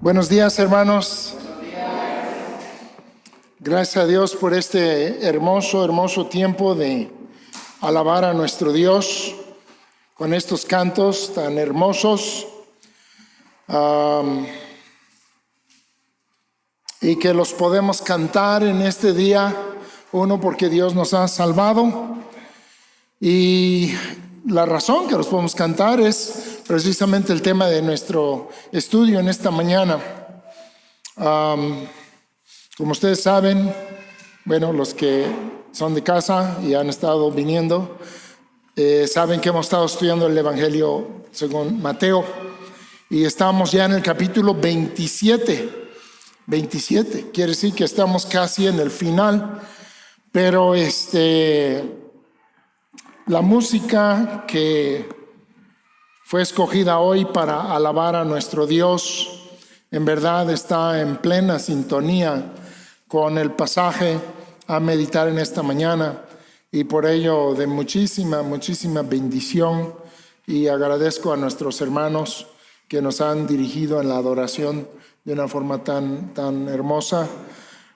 Buenos días, hermanos. Gracias a Dios por este hermoso tiempo de alabar a nuestro Dios con estos cantos tan hermosos y que los podemos cantar en este día. Uno, porque Dios nos ha salvado, y la razón que los podemos cantar es precisamente el tema de nuestro estudio en esta mañana. Como ustedes saben, bueno, los que son de casa y han estado viniendo, saben que hemos estado estudiando el Evangelio según Mateo, y estamos ya en el capítulo 27. Quiere decir que estamos casi en el final, pero la música que fue escogida hoy para alabar a nuestro Dios en verdad está en plena sintonía con el pasaje a meditar en esta mañana, y por ello de muchísima bendición, y agradezco a nuestros hermanos que nos han dirigido en la adoración de una forma tan hermosa,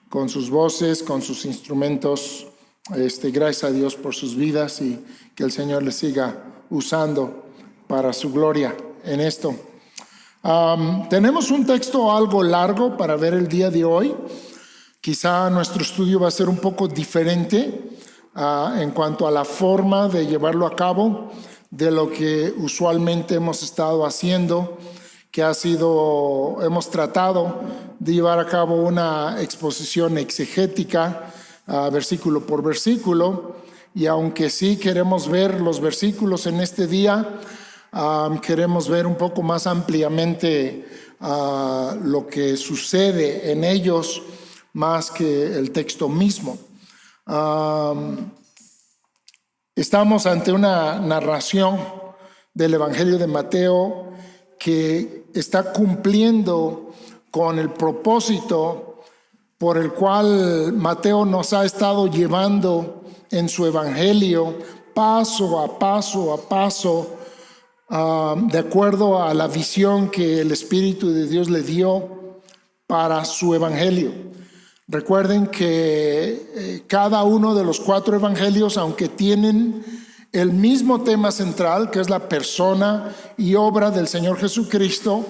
con sus voces, con sus instrumentos. Gracias a Dios por sus vidas, y que el Señor les siga usando para su gloria en esto. Tenemos un texto algo largo para ver el día de hoy. Quizá nuestro estudio va a ser un poco diferente en cuanto a la forma de llevarlo a cabo de lo que usualmente hemos estado haciendo, que hemos tratado de llevar a cabo una exposición exegética, versículo por versículo, y aunque sí queremos ver los versículos en este día, queremos ver un poco más ampliamente lo que sucede en ellos, más que el texto mismo. Estamos ante una narración del Evangelio de Mateo que está cumpliendo con el propósito por el cual Mateo nos ha estado llevando en su Evangelio paso a paso, de acuerdo a la visión que el Espíritu de Dios le dio para su Evangelio. Recuerden que cada uno de los 4 evangelios, aunque tienen el mismo tema central, que es la persona y obra del Señor Jesucristo,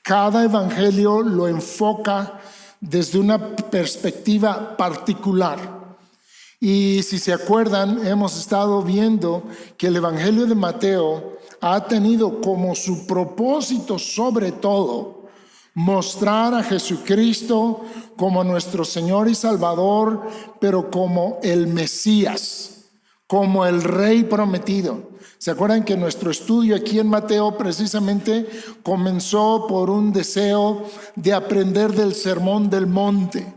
cada evangelio lo enfoca desde una perspectiva particular. Y si se acuerdan, hemos estado viendo que el Evangelio de Mateo ha tenido como su propósito, sobre todo, mostrar a Jesucristo como nuestro Señor y Salvador, pero como el Mesías, como el Rey prometido. ¿Se acuerdan que nuestro estudio aquí en Mateo precisamente comenzó por un deseo de aprender del Sermón del Monte,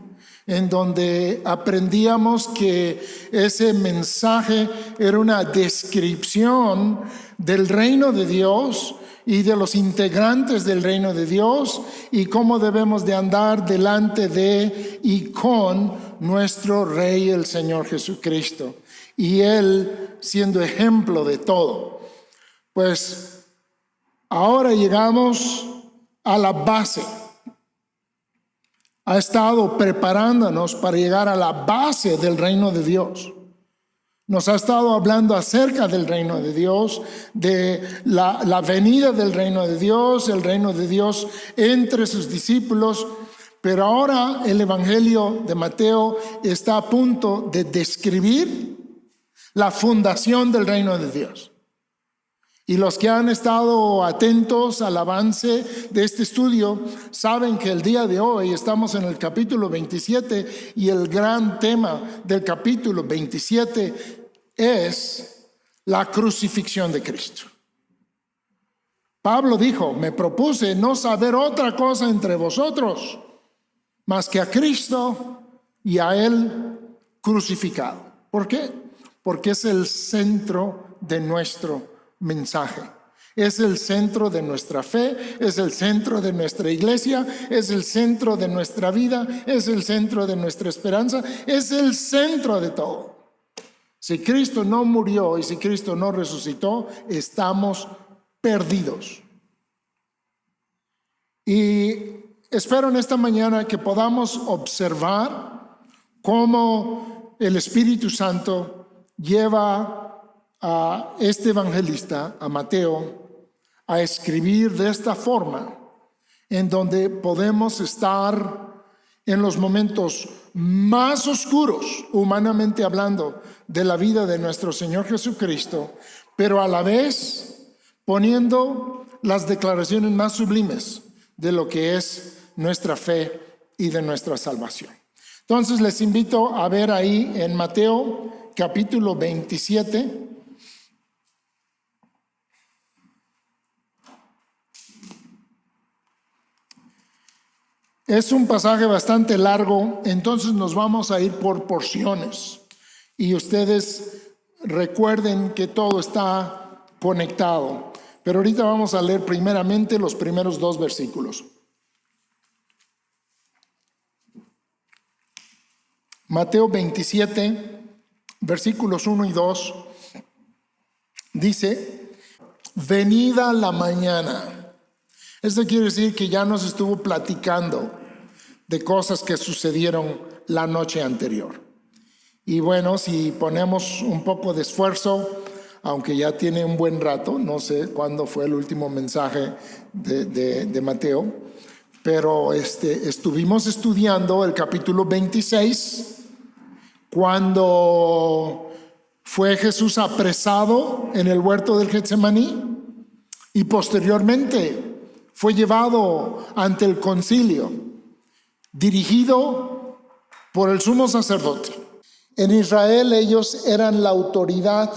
en donde aprendíamos que ese mensaje era una descripción del reino de Dios y de los integrantes del reino de Dios, y cómo debemos de andar delante de y con nuestro Rey, el Señor Jesucristo, y Él siendo ejemplo de todo. Pues ahora llegamos a la base. Ha estado preparándonos para llegar a la base del reino de Dios. Nos ha estado hablando acerca del reino de Dios, de la venida del reino de Dios, el reino de Dios entre sus discípulos. Pero ahora el Evangelio de Mateo está a punto de describir la fundación del reino de Dios. Y los que han estado atentos al avance de este estudio saben que el día de hoy estamos en el capítulo 27, y el gran tema del capítulo 27 es la crucifixión de Cristo. Pablo dijo: me propuse no saber otra cosa entre vosotros más que a Cristo y a Él crucificado. ¿Por qué? Porque es el centro de nuestro mensaje, es el centro de nuestra fe, es el centro de nuestra iglesia, es el centro de nuestra vida, es el centro de nuestra esperanza, es el centro de todo. Si Cristo no murió y si Cristo no resucitó, estamos perdidos. Y espero en esta mañana que podamos observar cómo el Espíritu Santo lleva a este evangelista, a Mateo, a escribir de esta forma, en donde podemos estar en los momentos más oscuros, humanamente hablando, de la vida de nuestro Señor Jesucristo, pero a la vez poniendo las declaraciones más sublimes de lo que es nuestra fe y de nuestra salvación. Entonces les invito a ver ahí en Mateo capítulo 27. Es un pasaje bastante largo, entonces nos vamos a ir por porciones. Y ustedes recuerden que todo está conectado. Pero ahorita vamos a leer primeramente los primeros 2 versículos. Mateo 27, versículos 1 y 2, dice: venida la mañana. Esto quiere decir que ya nos estuvo platicando de cosas que sucedieron la noche anterior. Y bueno, si ponemos un poco de esfuerzo, aunque ya tiene un buen rato, no sé cuándo fue el último mensaje de Mateo, pero estuvimos estudiando el capítulo 26, cuando fue Jesús apresado en el huerto del Getsemaní y posteriormente fue llevado ante el concilio, dirigido por el sumo sacerdote. En Israel ellos eran la autoridad,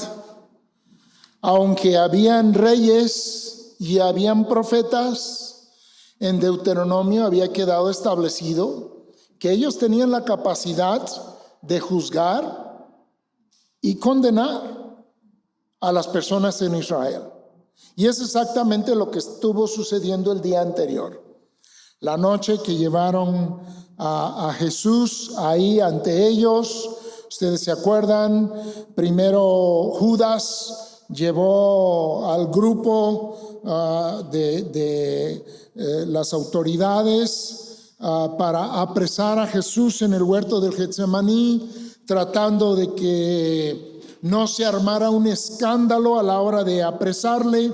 aunque habían reyes y habían profetas. En Deuteronomio había quedado establecido que ellos tenían la capacidad de juzgar y condenar a las personas en Israel. Y es exactamente lo que estuvo sucediendo el día anterior. La noche que llevaron a Jesús ahí ante ellos, ustedes se acuerdan, primero Judas llevó al grupo de las autoridades para apresar a Jesús en el huerto del Getsemaní, tratando de que no se armara un escándalo a la hora de apresarle.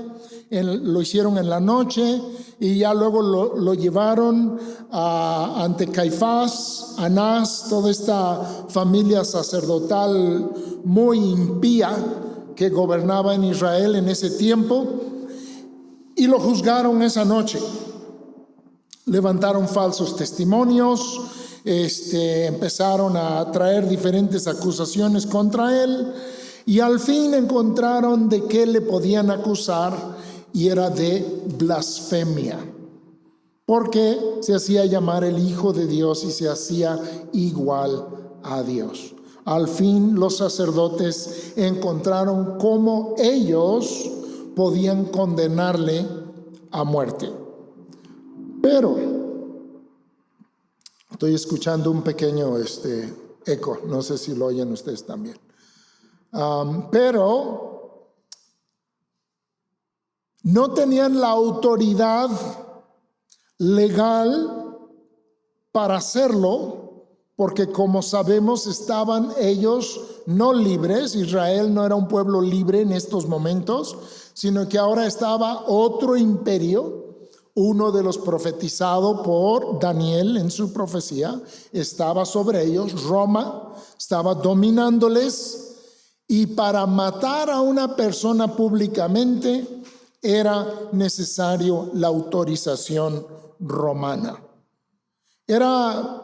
Lo hicieron en la noche y ya luego lo llevaron ante Caifás, Anás, toda esta familia sacerdotal muy impía que gobernaba en Israel en ese tiempo, y lo juzgaron esa noche. Levantaron falsos testimonios, empezaron a traer diferentes acusaciones contra él, y al fin encontraron de qué le podían acusar, y era de blasfemia, porque se hacía llamar el Hijo de Dios y se hacía igual a Dios. Al fin los sacerdotes encontraron cómo ellos podían condenarle a muerte. Pero estoy escuchando un pequeño eco, no sé si lo oyen ustedes también. Pero no tenían la autoridad legal para hacerlo, porque como sabemos estaban ellos no libres. Israel no era un pueblo libre en estos momentos, sino que ahora estaba otro imperio, uno de los profetizados por Daniel en su profecía, estaba sobre ellos. Roma estaba dominándoles, y para matar a una persona públicamente era necesario la autorización romana. Era,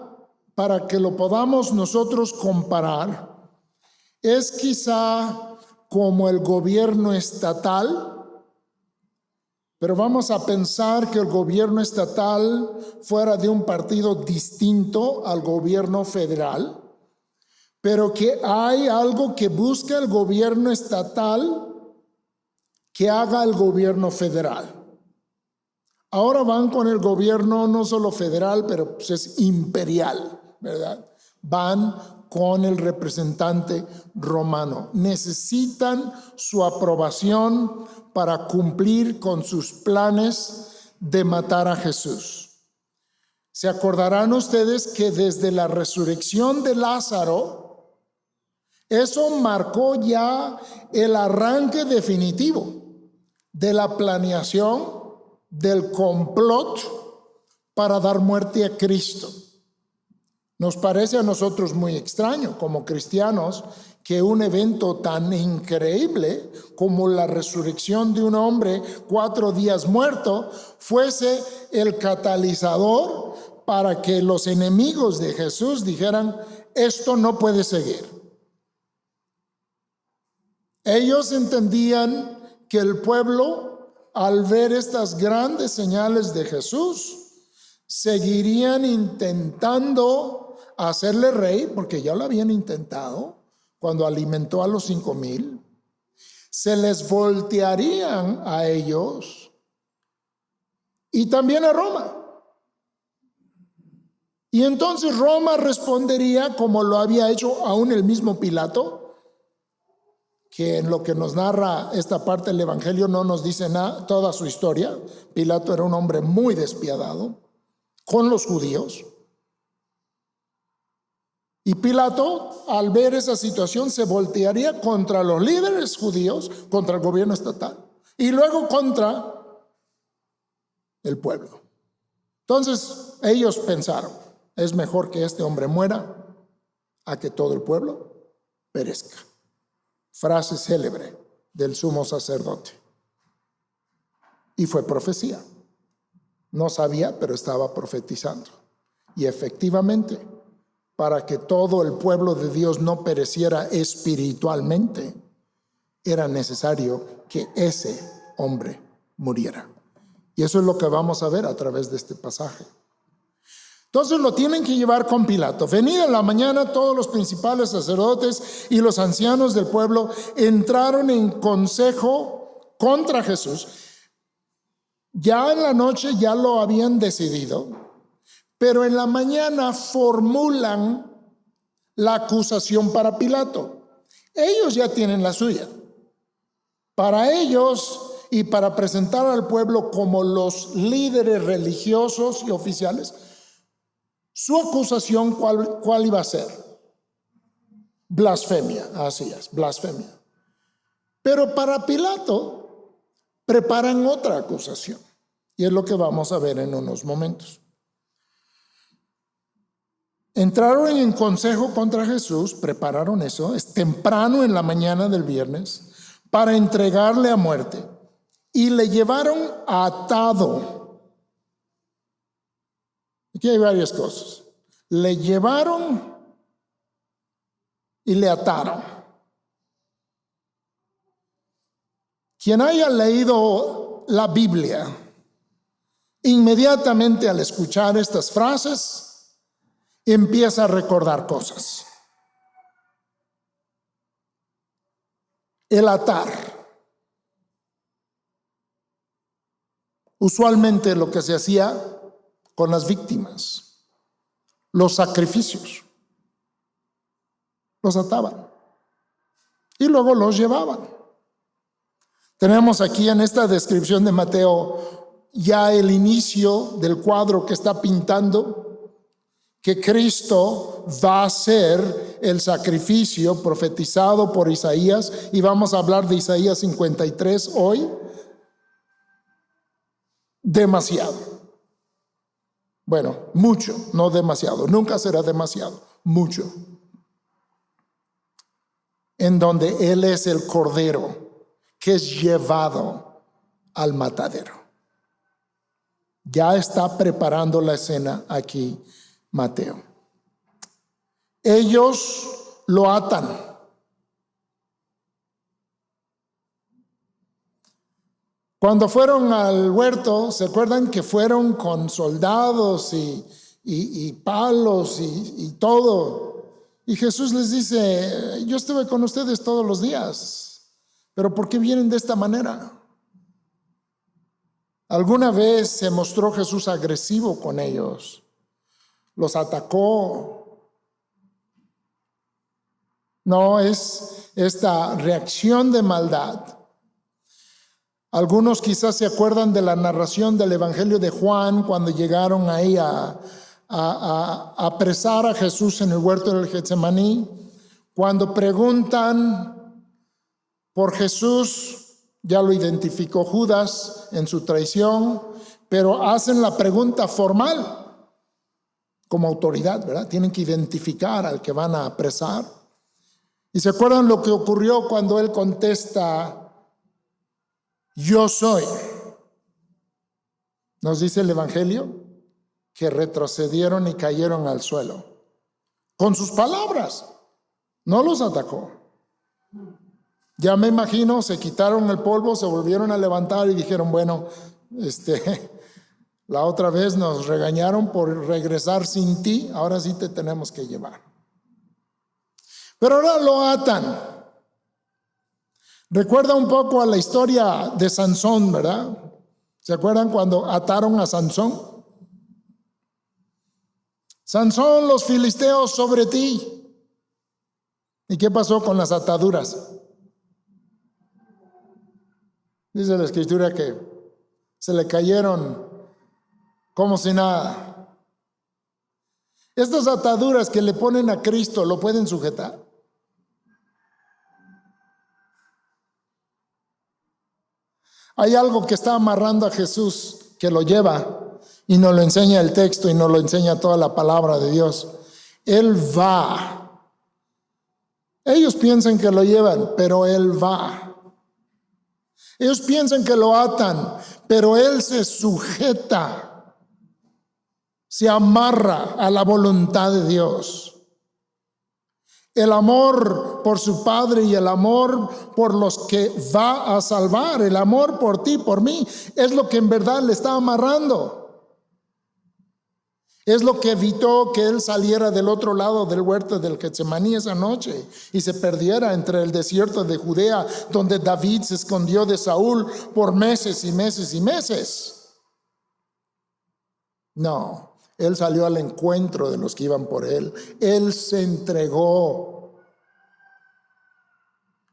para que lo podamos nosotros comparar, es quizá como el gobierno estatal, pero vamos a pensar que el gobierno estatal fuera de un partido distinto al gobierno federal, pero que hay algo que busca el gobierno estatal que haga el gobierno federal. Ahora van con el gobierno no solo federal, pero pues es imperial, ¿verdad? Van con el representante romano. Necesitan su aprobación para cumplir con sus planes de matar a Jesús. Se acordarán ustedes que desde la resurrección de Lázaro, eso marcó ya el arranque definitivo de la planeación del complot para dar muerte a Cristo. Nos parece a nosotros muy extraño como cristianos que un evento tan increíble como la resurrección de un hombre 4 días muerto fuese el catalizador para que los enemigos de Jesús dijeran: esto no puede seguir. Ellos entendían que el pueblo, al ver estas grandes señales de Jesús, seguirían intentando hacerle rey, porque ya lo habían intentado cuando alimentó a los 5,000. Se les voltearían a ellos y también a Roma. Y entonces Roma respondería como lo había hecho aún el mismo Pilato, que en lo que nos narra esta parte del Evangelio no nos dice nada, toda su historia. Pilato era un hombre muy despiadado con los judíos. Y Pilato, al ver esa situación, se voltearía contra los líderes judíos, contra el gobierno estatal y luego contra el pueblo. Entonces ellos pensaron: es mejor que este hombre muera a que todo el pueblo perezca. Frase célebre del sumo sacerdote. Y fue profecía. No sabía, pero estaba profetizando. Y efectivamente, para que todo el pueblo de Dios no pereciera espiritualmente, era necesario que ese hombre muriera. Y eso es lo que vamos a ver a través de este pasaje. Entonces lo tienen que llevar con Pilato. Venida en la mañana, todos los principales sacerdotes y los ancianos del pueblo entraron en consejo contra Jesús. Ya en la noche ya lo habían decidido, pero en la mañana formulan la acusación para Pilato. Ellos ya tienen la suya. Para ellos y para presentar al pueblo como los líderes religiosos y oficiales, su acusación, ¿cuál iba a ser? Blasfemia, así es, blasfemia. Pero para Pilato preparan otra acusación, y es lo que vamos a ver en unos momentos. Entraron en consejo contra Jesús, prepararon eso, es temprano en la mañana del viernes, para entregarle a muerte, y le llevaron atado. Aquí hay varias cosas. Le llevaron y le ataron. Quien haya leído la Biblia, inmediatamente al escuchar estas frases, empieza a recordar cosas. El atar. Usualmente lo que se hacía con las víctimas, los sacrificios, los ataban y luego los llevaban. Tenemos aquí en esta descripción de Mateo ya el inicio del cuadro que está pintando, que Cristo va a ser el sacrificio profetizado por Isaías, y vamos a hablar de Isaías 53 hoy. Demasiado. Bueno, mucho, no demasiado, nunca será demasiado, mucho. En donde Él es el cordero que es llevado al matadero. Ya está preparando la escena aquí Mateo. Ellos lo atan. Cuando fueron al huerto, ¿se acuerdan que fueron con soldados y palos y todo? Y Jesús les dice: yo estuve con ustedes todos los días, pero ¿por qué vienen de esta manera? Alguna vez se mostró Jesús agresivo con ellos, los atacó. No es esta reacción de maldad. Algunos quizás se acuerdan de la narración del Evangelio de Juan cuando llegaron ahí a a apresar a Jesús en el huerto del Getsemaní, cuando preguntan por Jesús, ya lo identificó Judas en su traición, pero hacen la pregunta formal como autoridad, ¿verdad? Tienen que identificar al que van a apresar. ¿Y se acuerdan lo que ocurrió cuando él contesta, yo soy? Nos dice el Evangelio que retrocedieron y cayeron al suelo. Con sus palabras, no los atacó. Ya me imagino, se quitaron el polvo, se volvieron a levantar y dijeron, bueno, la otra vez nos regañaron por regresar sin ti, ahora sí te tenemos que llevar. Pero ahora lo atan. Recuerda un poco a la historia de Sansón, ¿verdad? ¿Se acuerdan cuando ataron a Sansón? Sansón, los filisteos sobre ti. ¿Y qué pasó con las ataduras? Dice la Escritura que se le cayeron como si nada. Estas ataduras que le ponen a Cristo, ¿lo pueden sujetar? Hay algo que está amarrando a Jesús que lo lleva y nos lo enseña el texto y nos lo enseña toda la palabra de Dios. Él va. Ellos piensan que lo llevan, pero Él va. Ellos piensan que lo atan, pero Él se sujeta, se amarra a la voluntad de Dios. El amor por su Padre y el amor por los que va a salvar, el amor por ti, por mí, es lo que en verdad le está amarrando. Es lo que evitó que él saliera del otro lado del huerto del Getsemaní esa noche y se perdiera entre el desierto de Judea, donde David se escondió de Saúl por meses y meses y meses. No. Él salió al encuentro de los que iban por él. Él se entregó.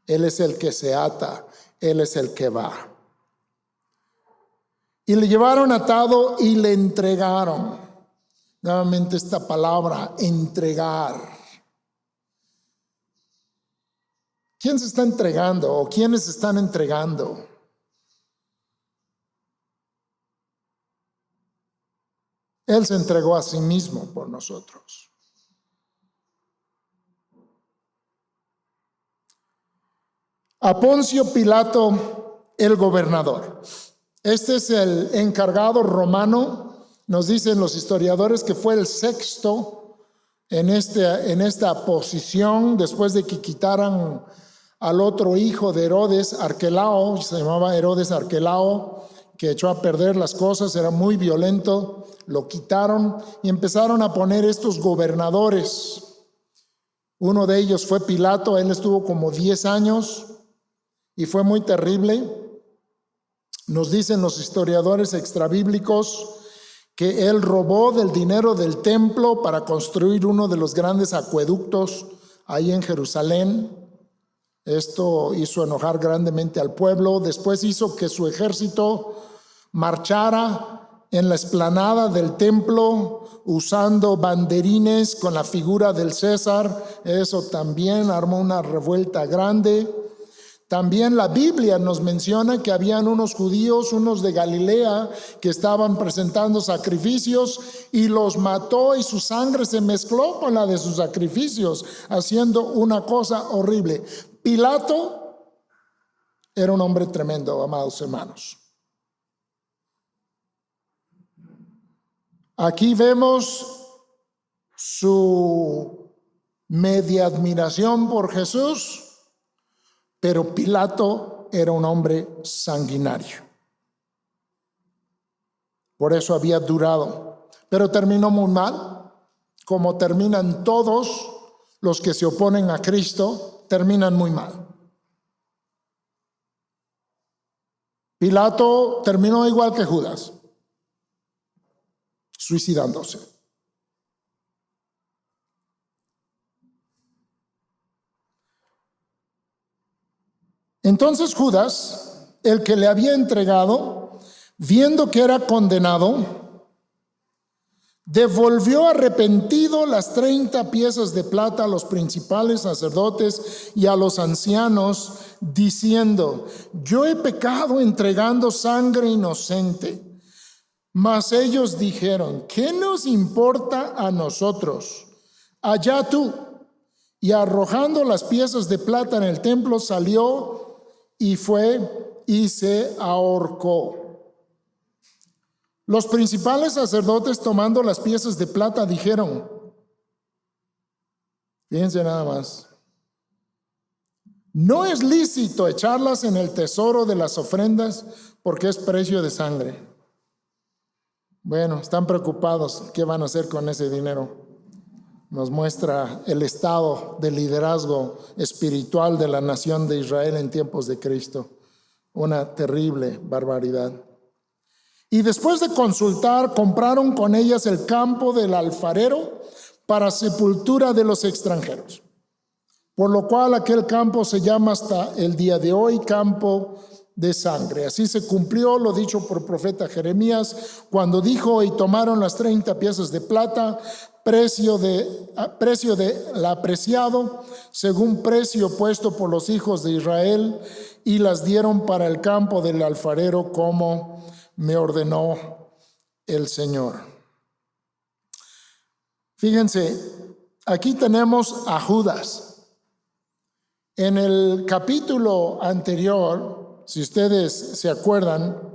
Él es el que se ata. Él es el que va. Y le llevaron atado y le entregaron. Nuevamente esta palabra, entregar. ¿Quién se está entregando o quiénes se están entregando? Él se entregó a sí mismo por nosotros. A Poncio Pilato, el gobernador. Este es el encargado romano. Nos dicen los historiadores que fue el sexto en esta posición después de que quitaran al otro hijo de Herodes, Arquelao, se llamaba Herodes Arquelao, que echó a perder las cosas, era muy violento, lo quitaron y empezaron a poner estos gobernadores. Uno de ellos fue Pilato, él estuvo como 10 años y fue muy terrible. Nos dicen los historiadores extrabíblicos que él robó del dinero del templo para construir uno de los grandes acueductos ahí en Jerusalén. Esto hizo enojar grandemente al pueblo. Después hizo que su ejército marchara en la explanada del templo usando banderines con la figura del César. Eso también armó una revuelta grande. También la Biblia nos menciona que habían unos judíos, unos de Galilea, que estaban presentando sacrificios y los mató y su sangre se mezcló con la de sus sacrificios, haciendo una cosa horrible. Pilato era un hombre tremendo, amados hermanos. Aquí vemos su media admiración por Jesús, pero Pilato era un hombre sanguinario. Por eso había durado. Pero terminó muy mal, como terminan todos los que se oponen a Cristo, terminan muy mal. Pilato terminó igual que Judas, suicidándose. Entonces Judas, el que le había entregado, viendo que era condenado, devolvió arrepentido las 30 piezas de plata a los principales sacerdotes y a los ancianos, diciendo: yo he pecado entregando sangre inocente. Mas ellos dijeron: ¿qué nos importa a nosotros? Allá tú. Y arrojando las piezas de plata en el templo, salió y fue y se ahorcó. Los principales sacerdotes, tomando las piezas de plata, dijeron, fíjense nada más: no es lícito echarlas en el tesoro de las ofrendas, porque es precio de sangre. Bueno, están preocupados. ¿Qué van a hacer con ese dinero? Nos muestra el estado de liderazgo espiritual de la nación de Israel en tiempos de Cristo. Una terrible barbaridad. Y después de consultar, compraron con ellas el campo del alfarero para sepultura de los extranjeros. Por lo cual aquel campo se llama hasta el día de hoy campo de sangre. Así se cumplió lo dicho por el profeta Jeremías, cuando dijo: y tomaron las 30 piezas de plata, precio del apreciado, según precio puesto por los hijos de Israel, y las dieron para el campo del alfarero, como me ordenó el Señor. Fíjense, aquí tenemos a Judas. En el capítulo anterior, si ustedes se acuerdan,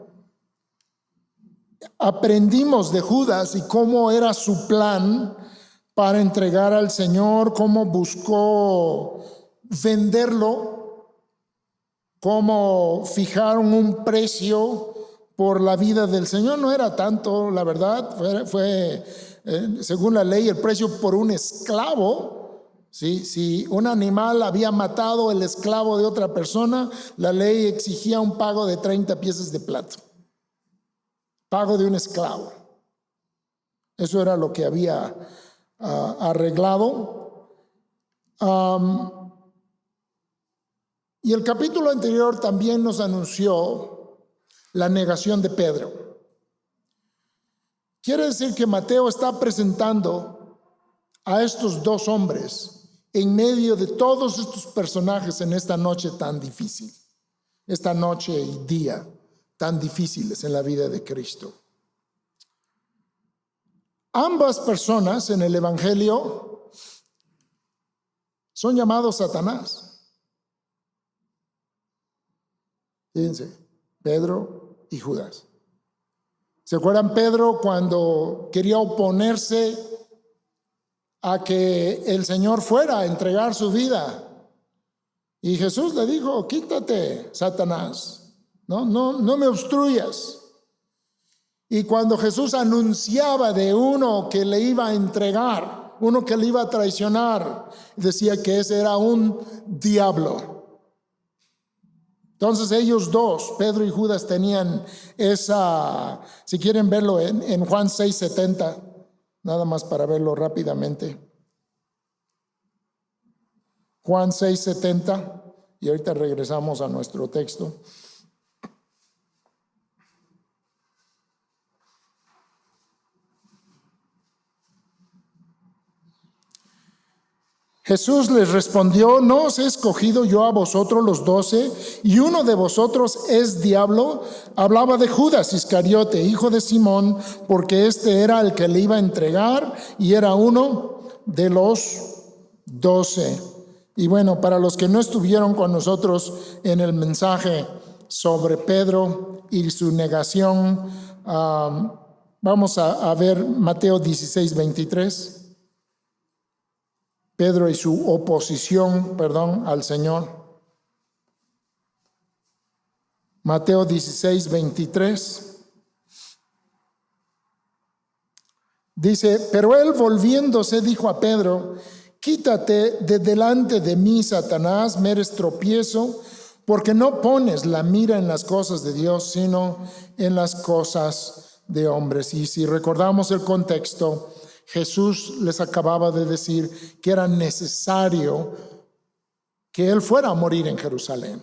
aprendimos de Judas y cómo era su plan para entregar al Señor, cómo buscó venderlo, cómo fijaron un precio por la vida del Señor. No era tanto, la verdad, fue según la ley, el precio por un esclavo. ¿Sí? Si un animal había matado el esclavo de otra persona, la ley exigía un pago de 30 piezas de plata. Pago de un esclavo. Eso era lo que había arreglado. Y el capítulo anterior también nos anunció la negación de Pedro. Quiere decir que Mateo está presentando a estos dos hombres en medio de todos estos personajes en esta noche tan difícil, esta noche y día tan difíciles en la vida de Cristo. Ambas personas en el Evangelio son llamados Satanás. Fíjense, Pedro y Judas. ¿Se acuerdan Pedro cuando quería oponerse a que el Señor fuera a entregar su vida? Y Jesús le dijo: quítate, Satanás, no me obstruyas. Y cuando Jesús anunciaba de uno que le iba a entregar, uno que le iba a traicionar, decía que ese era un diablo. Entonces ellos dos, Pedro y Judas, tenían esa, si quieren verlo en Juan 6:70, nada más para verlo rápidamente. Juan 6:70, y ahorita regresamos a nuestro texto. Jesús les respondió: ¿no os he escogido yo a vosotros los 12, y uno de vosotros es diablo? Hablaba de Judas Iscariote, hijo de Simón, porque este era el que le iba a entregar y era uno de los 12. Y bueno, para los que no estuvieron con nosotros en el mensaje sobre Pedro y su negación, vamos a ver Mateo 16:23. Pedro y su oposición, al Señor. Mateo 16:23. Dice: pero él, volviéndose, dijo a Pedro: quítate de delante de mí, Satanás, me eres tropiezo, porque no pones la mira en las cosas de Dios, sino en las cosas de hombres. Y si recordamos el contexto, Jesús les acababa de decir que era necesario que él fuera a morir en Jerusalén.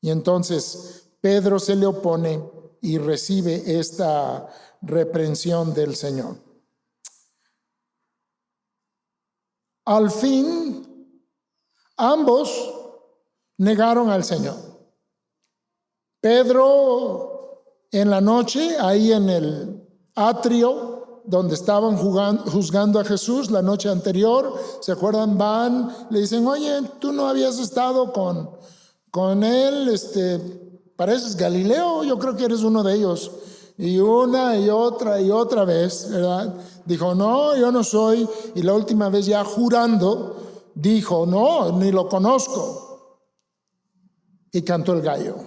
Y entonces Pedro se le opone y recibe esta reprensión del Señor. Al fin, ambos negaron al Señor. Pedro en la noche, ahí en el atrio donde estaban juzgando a Jesús la noche anterior, ¿se acuerdan? Van, le dicen, oye, tú no habías estado con él, pareces Galileo, yo creo que eres uno de ellos. Y una y otra vez, ¿verdad? Dijo, no, yo no soy. Y la última vez ya jurando, dijo, no, ni lo conozco. Y cantó el gallo.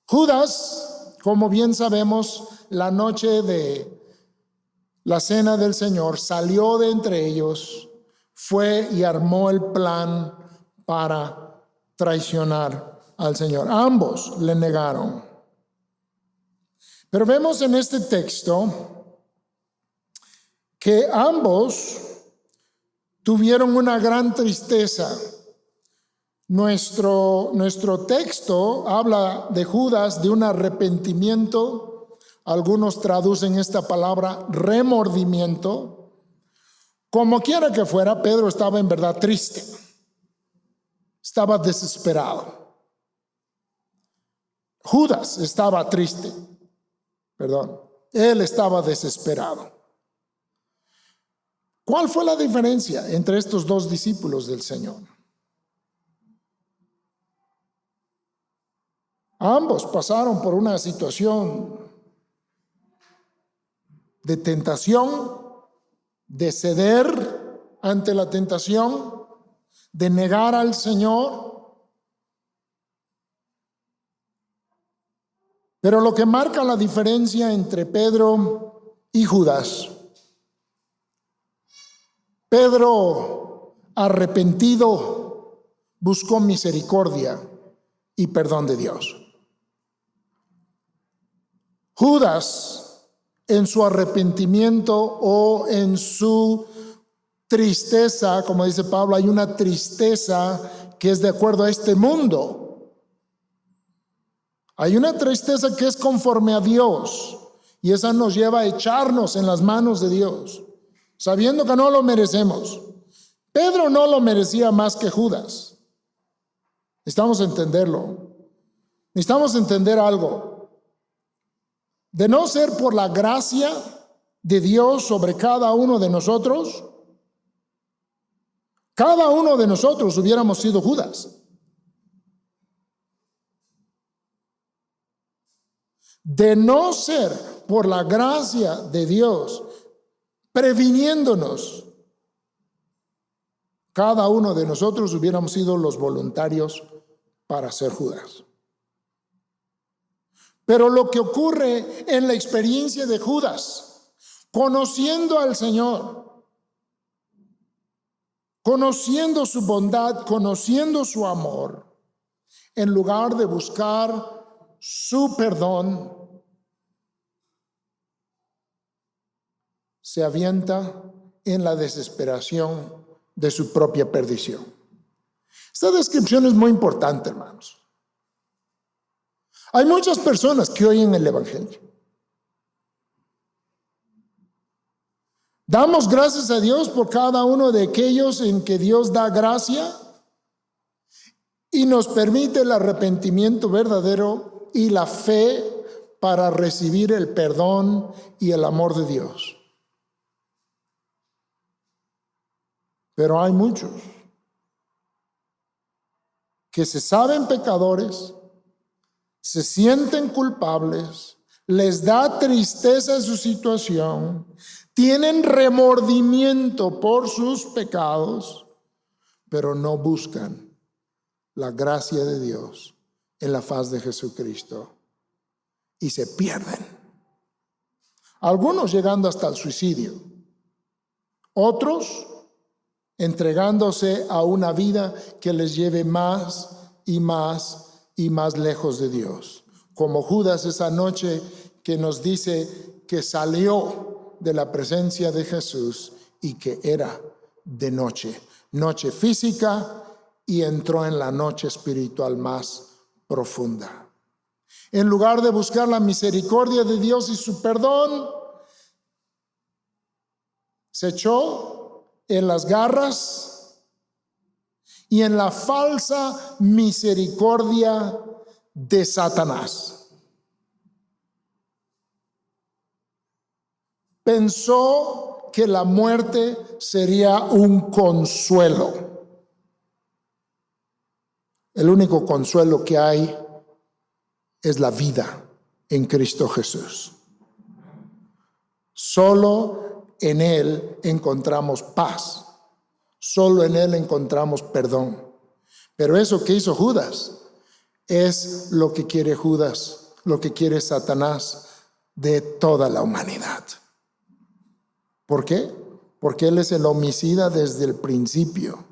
Judas, como bien sabemos, la noche de la cena del Señor, salió de entre ellos, fue y armó el plan para traicionar al Señor. Ambos le negaron. Pero vemos en este texto que ambos tuvieron una gran tristeza. Nuestro texto habla de Judas de un arrepentimiento. Algunos traducen esta palabra remordimiento. Como quiera que fuera, Pedro estaba en verdad triste. Estaba desesperado. Judas estaba triste. Él estaba desesperado. ¿Cuál fue la diferencia entre estos dos discípulos del Señor? Ambos pasaron por una situación de tentación, de ceder ante la tentación, de negar al Señor. Pero lo que marca la diferencia entre Pedro y Judas, Pedro, arrepentido, buscó misericordia y perdón de Dios. Judas, en su arrepentimiento o en su tristeza, como dice Pablo, hay una tristeza que es de acuerdo a este mundo. Hay una tristeza que es conforme a Dios, y esa nos lleva a echarnos en las manos de Dios, sabiendo que no lo merecemos. Pedro no lo merecía más que Judas. Necesitamos entenderlo. Necesitamos entender algo. De no ser por la gracia de Dios sobre cada uno de nosotros, cada uno de nosotros hubiéramos sido Judas. De no ser por la gracia de Dios previniéndonos, cada uno de nosotros hubiéramos sido los voluntarios para ser Judas. Pero lo que ocurre en la experiencia de Judas, conociendo al Señor, conociendo su bondad, conociendo su amor, en lugar de buscar su perdón, se avienta en la desesperación de su propia perdición. Esta descripción es muy importante, hermanos. Hay muchas personas que oyen el Evangelio. Damos gracias a Dios por cada uno de aquellos en que Dios da gracia y nos permite el arrepentimiento verdadero y la fe para recibir el perdón y el amor de Dios. Pero hay muchos que se saben pecadores, se sienten culpables, les da tristeza su situación, tienen remordimiento por sus pecados, pero no buscan la gracia de Dios en la faz de Jesucristo y se pierden. Algunos llegando hasta el suicidio, otros entregándose a una vida que les lleve más y más y más lejos de Dios. Como Judas esa noche que nos dice que salió de la presencia de Jesús y que era de noche, noche física, y entró en la noche espiritual más profunda. En lugar de buscar la misericordia de Dios y su perdón, se echó en las garras y en la falsa misericordia de Satanás. Pensó que la muerte sería un consuelo. El único consuelo que hay es la vida en Cristo Jesús. Solo en Él encontramos paz. Solo en Él encontramos perdón. Pero eso que hizo Judas es lo que quiere Judas, lo que quiere Satanás de toda la humanidad. ¿Por qué? Porque Él es el homicida desde el principio.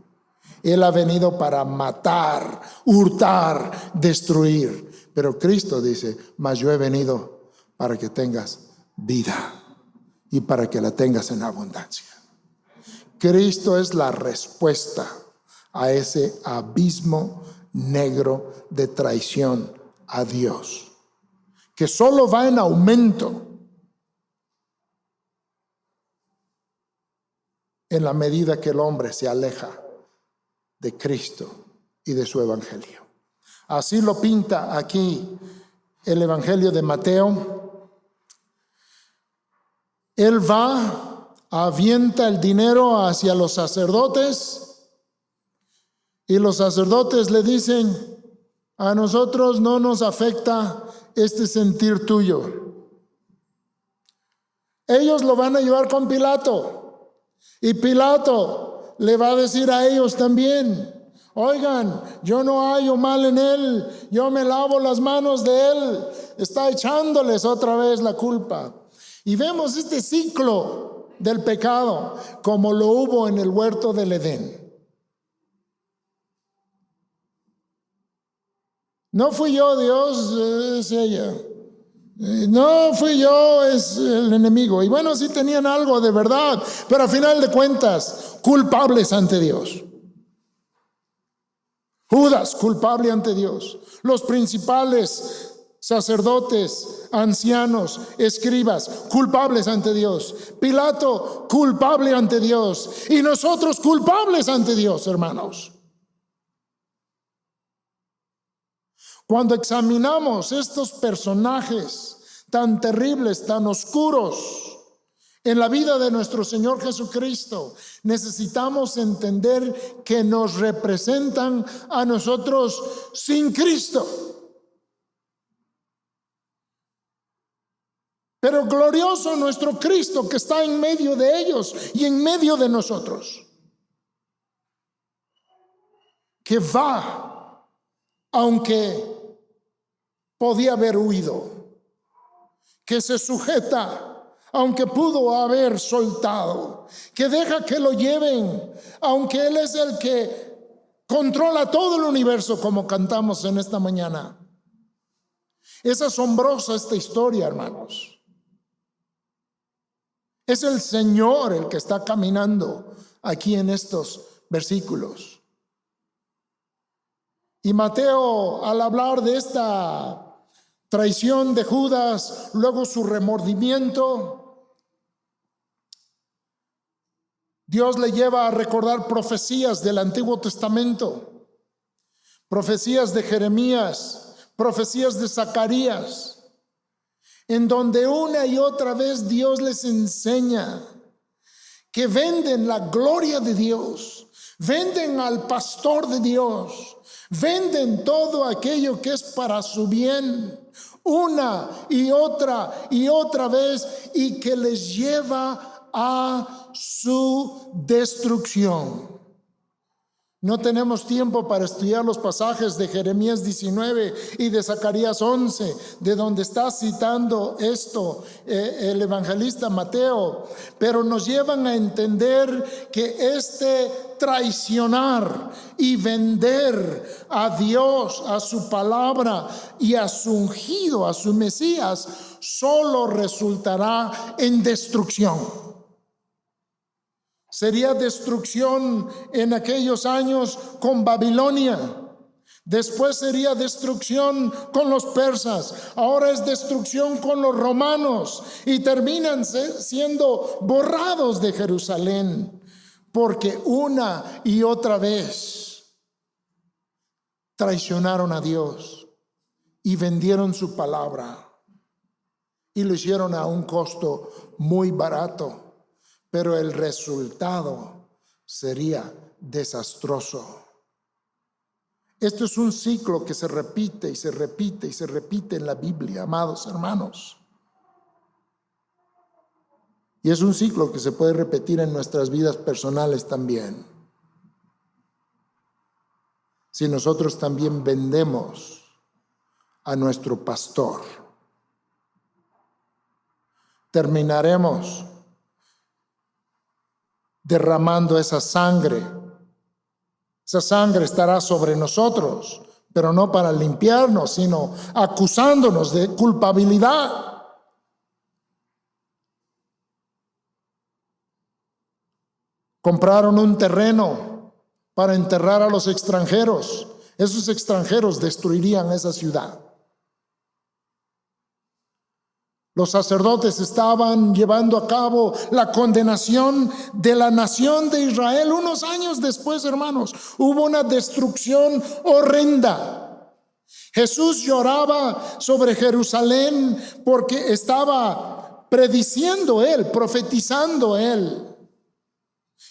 Él ha venido para matar, hurtar, destruir. Pero Cristo dice, mas yo he venido para que tengas vida y para que la tengas en abundancia. Cristo es la respuesta a ese abismo negro de traición a Dios, que solo va en aumento en la medida que el hombre se aleja de Cristo y de su evangelio. Así lo pinta aquí el evangelio de Mateo. Él va, avienta el dinero hacia los sacerdotes y los sacerdotes le dicen, a nosotros no nos afecta este sentir tuyo. Ellos lo van a llevar con Pilato y Pilato le va a decir a ellos también, oigan, yo no hallo mal en él, yo me lavo las manos de él. Está echándoles otra vez la culpa. Y vemos este ciclo del pecado como lo hubo en el huerto del Edén. No fui yo, Dios, es ella. No fui yo, es el enemigo. Y bueno, sí tenían algo de verdad, pero a final de cuentas, culpables ante Dios. Judas, culpable ante Dios. Los principales sacerdotes, ancianos, escribas, culpables ante Dios. Pilato, culpable ante Dios. Y nosotros culpables ante Dios, hermanos. Cuando examinamos estos personajes tan terribles, tan oscuros en la vida de nuestro Señor Jesucristo, necesitamos entender que nos representan a nosotros sin Cristo. Pero glorioso nuestro Cristo que está en medio de ellos y en medio de nosotros, que va, aunque podía haber huido, que se sujeta, aunque pudo haber soltado, que deja que lo lleven, aunque Él es el que controla todo el universo, como cantamos en esta mañana. Es asombrosa esta historia, hermanos. Es el Señor el que está caminando aquí en estos versículos. Y Mateo, al hablar de esta traición de Judas, luego su remordimiento, Dios le lleva a recordar profecías del Antiguo Testamento, profecías de Jeremías, profecías de Zacarías, en donde una y otra vez Dios les enseña que venden la gloria de Dios, venden al pastor de Dios, venden todo aquello que es para su bien, una y otra vez, y que les lleva a su destrucción. No tenemos tiempo para estudiar los pasajes de Jeremías 19 y de Zacarías 11, de donde está citando esto el evangelista Mateo, pero nos llevan a entender que este traicionar y vender a Dios, a su palabra y a su ungido, a su Mesías, solo resultará en destrucción. Sería destrucción en aquellos años con Babilonia. Después sería destrucción con los persas. Ahora es destrucción con los romanos. Y terminan siendo borrados de Jerusalén. porque una y otra vez traicionaron a Dios y vendieron su palabra. Y lo hicieron a un costo muy barato, pero el resultado sería desastroso. Esto es un ciclo que se repite y se repite y se repite en la Biblia, amados hermanos. Y es un ciclo que se puede repetir en nuestras vidas personales también. Si nosotros también vendemos a nuestro pastor, terminaremos derramando esa sangre. Esa sangre estará sobre nosotros, pero no para limpiarnos, sino acusándonos de culpabilidad. Compraron un terreno para enterrar a los extranjeros. Esos extranjeros destruirían esa ciudad. Los sacerdotes estaban llevando a cabo la condenación de la nación de Israel. Unos años después, hermanos, hubo una destrucción horrenda. Jesús lloraba sobre Jerusalén porque estaba prediciendo él, profetizando él,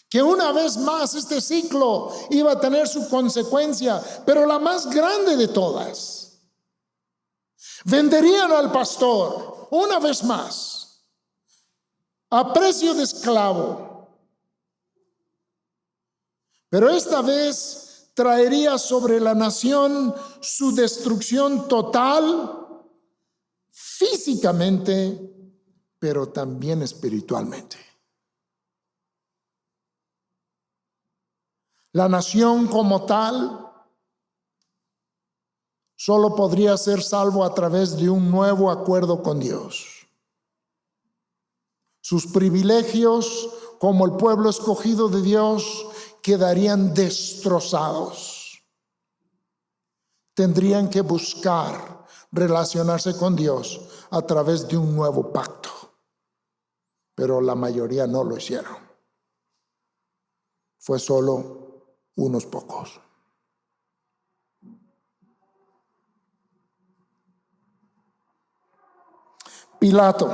que una vez más este ciclo iba a tener su consecuencia, pero la más grande de todas. Venderían al pastor una vez más a precio de esclavo, pero esta vez traería sobre la nación su destrucción total, físicamente, pero también espiritualmente. La nación como tal solo podría ser salvo a través de un nuevo acuerdo con Dios. Sus privilegios como el pueblo escogido de Dios quedarían destrozados. Tendrían que buscar relacionarse con Dios a través de un nuevo pacto, pero la mayoría no lo hicieron. Fue solo unos pocos. Pilato.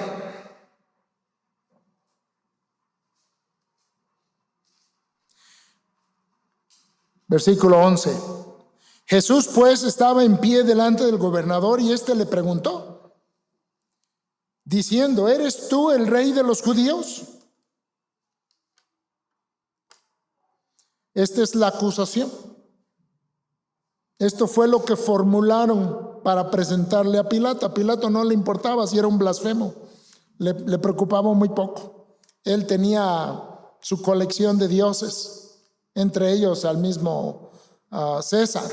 Versículo 11. Jesús pues estaba en pie delante del gobernador y éste le preguntó, diciendo, ¿eres tú el rey de los judíos? Esta es la acusación. Esto fue lo que formularon para presentarle a Pilato. A Pilato no le importaba si era un blasfemo, le preocupaba muy poco. Él tenía su colección de dioses, entre ellos al mismo César.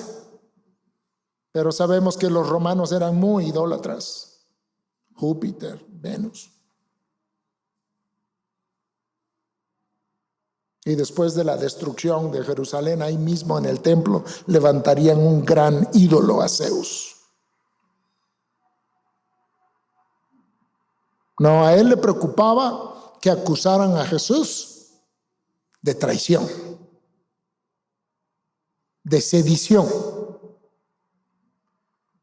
Pero sabemos que los romanos eran muy idólatras. Júpiter, Venus. Y después de la destrucción de Jerusalén, ahí mismo en el templo, levantarían un gran ídolo a Zeus. No, a él le preocupaba que acusaran a Jesús de traición, de sedición,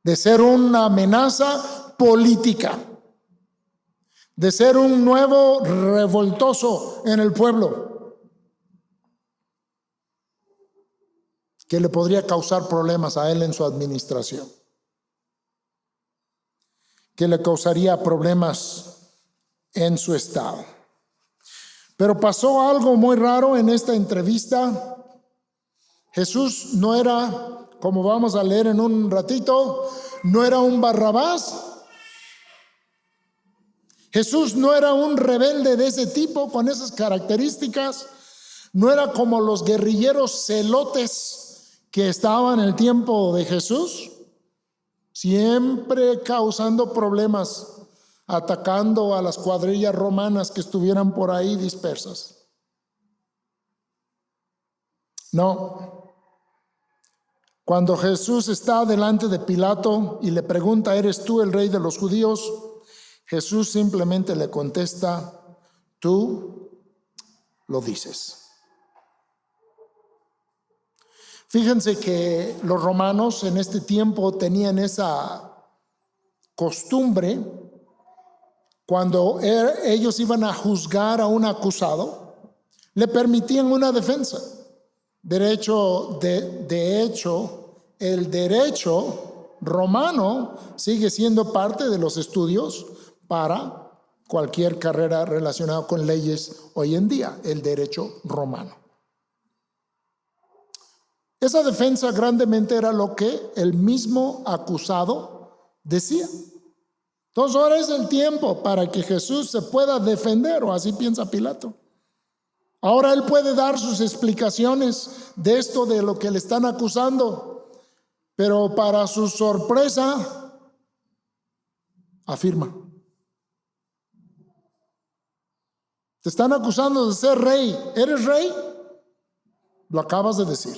de ser una amenaza política, de ser un nuevo revoltoso en el pueblo, que le podría causar problemas a él en su administración, que le causaría problemas en su estado. Pero pasó algo muy raro en esta entrevista. Jesús no era, como vamos a leer en un ratito, no era un Barrabás. Jesús no era un rebelde de ese tipo, con esas características. No era como los guerrilleros celotes que estaban en el tiempo de Jesús, siempre causando problemas, atacando a las cuadrillas romanas que estuvieran por ahí dispersas. No. Cuando Jesús está delante de Pilato y le pregunta, ¿eres tú el rey de los judíos? Jesús simplemente le contesta, tú lo dices. Fíjense que los romanos en este tiempo tenían esa costumbre, cuando ellos iban a juzgar a un acusado, le permitían una defensa. De hecho, el derecho romano sigue siendo parte de los estudios para cualquier carrera relacionada con leyes hoy en día, el derecho romano. Esa defensa grandemente era lo que el mismo acusado decía. Entonces ahora es el tiempo para que Jesús se pueda defender, o así piensa Pilato. Ahora él puede dar sus explicaciones de esto, de lo que le están acusando, pero para su sorpresa afirma: te están acusando de ser rey. ¿Eres rey? Lo acabas de decir.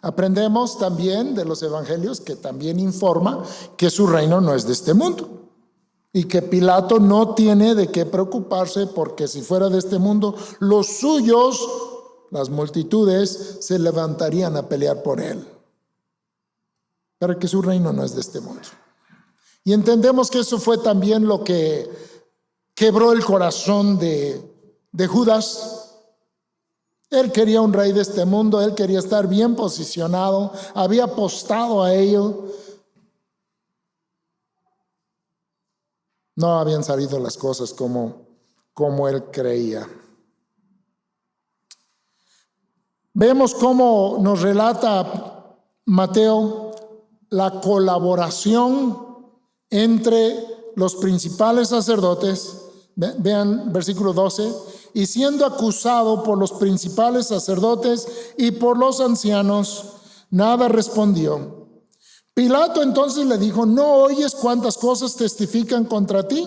Aprendemos también de los evangelios que también informa que su reino no es de este mundo y que Pilato no tiene de qué preocuparse, porque si fuera de este mundo, los suyos, las multitudes, se levantarían a pelear por él. Pero que su reino no es de este mundo. Y entendemos que eso fue también lo que quebró el corazón de Judas. Él quería un rey de este mundo, él quería estar bien posicionado, había apostado a ello. No habían salido las cosas como él creía. Vemos cómo nos relata Mateo la colaboración entre los principales sacerdotes. Vean versículo 12. Y siendo acusado por los principales sacerdotes y por los ancianos, nada respondió. Pilato entonces le dijo: ¿no oyes cuántas cosas testifican contra ti?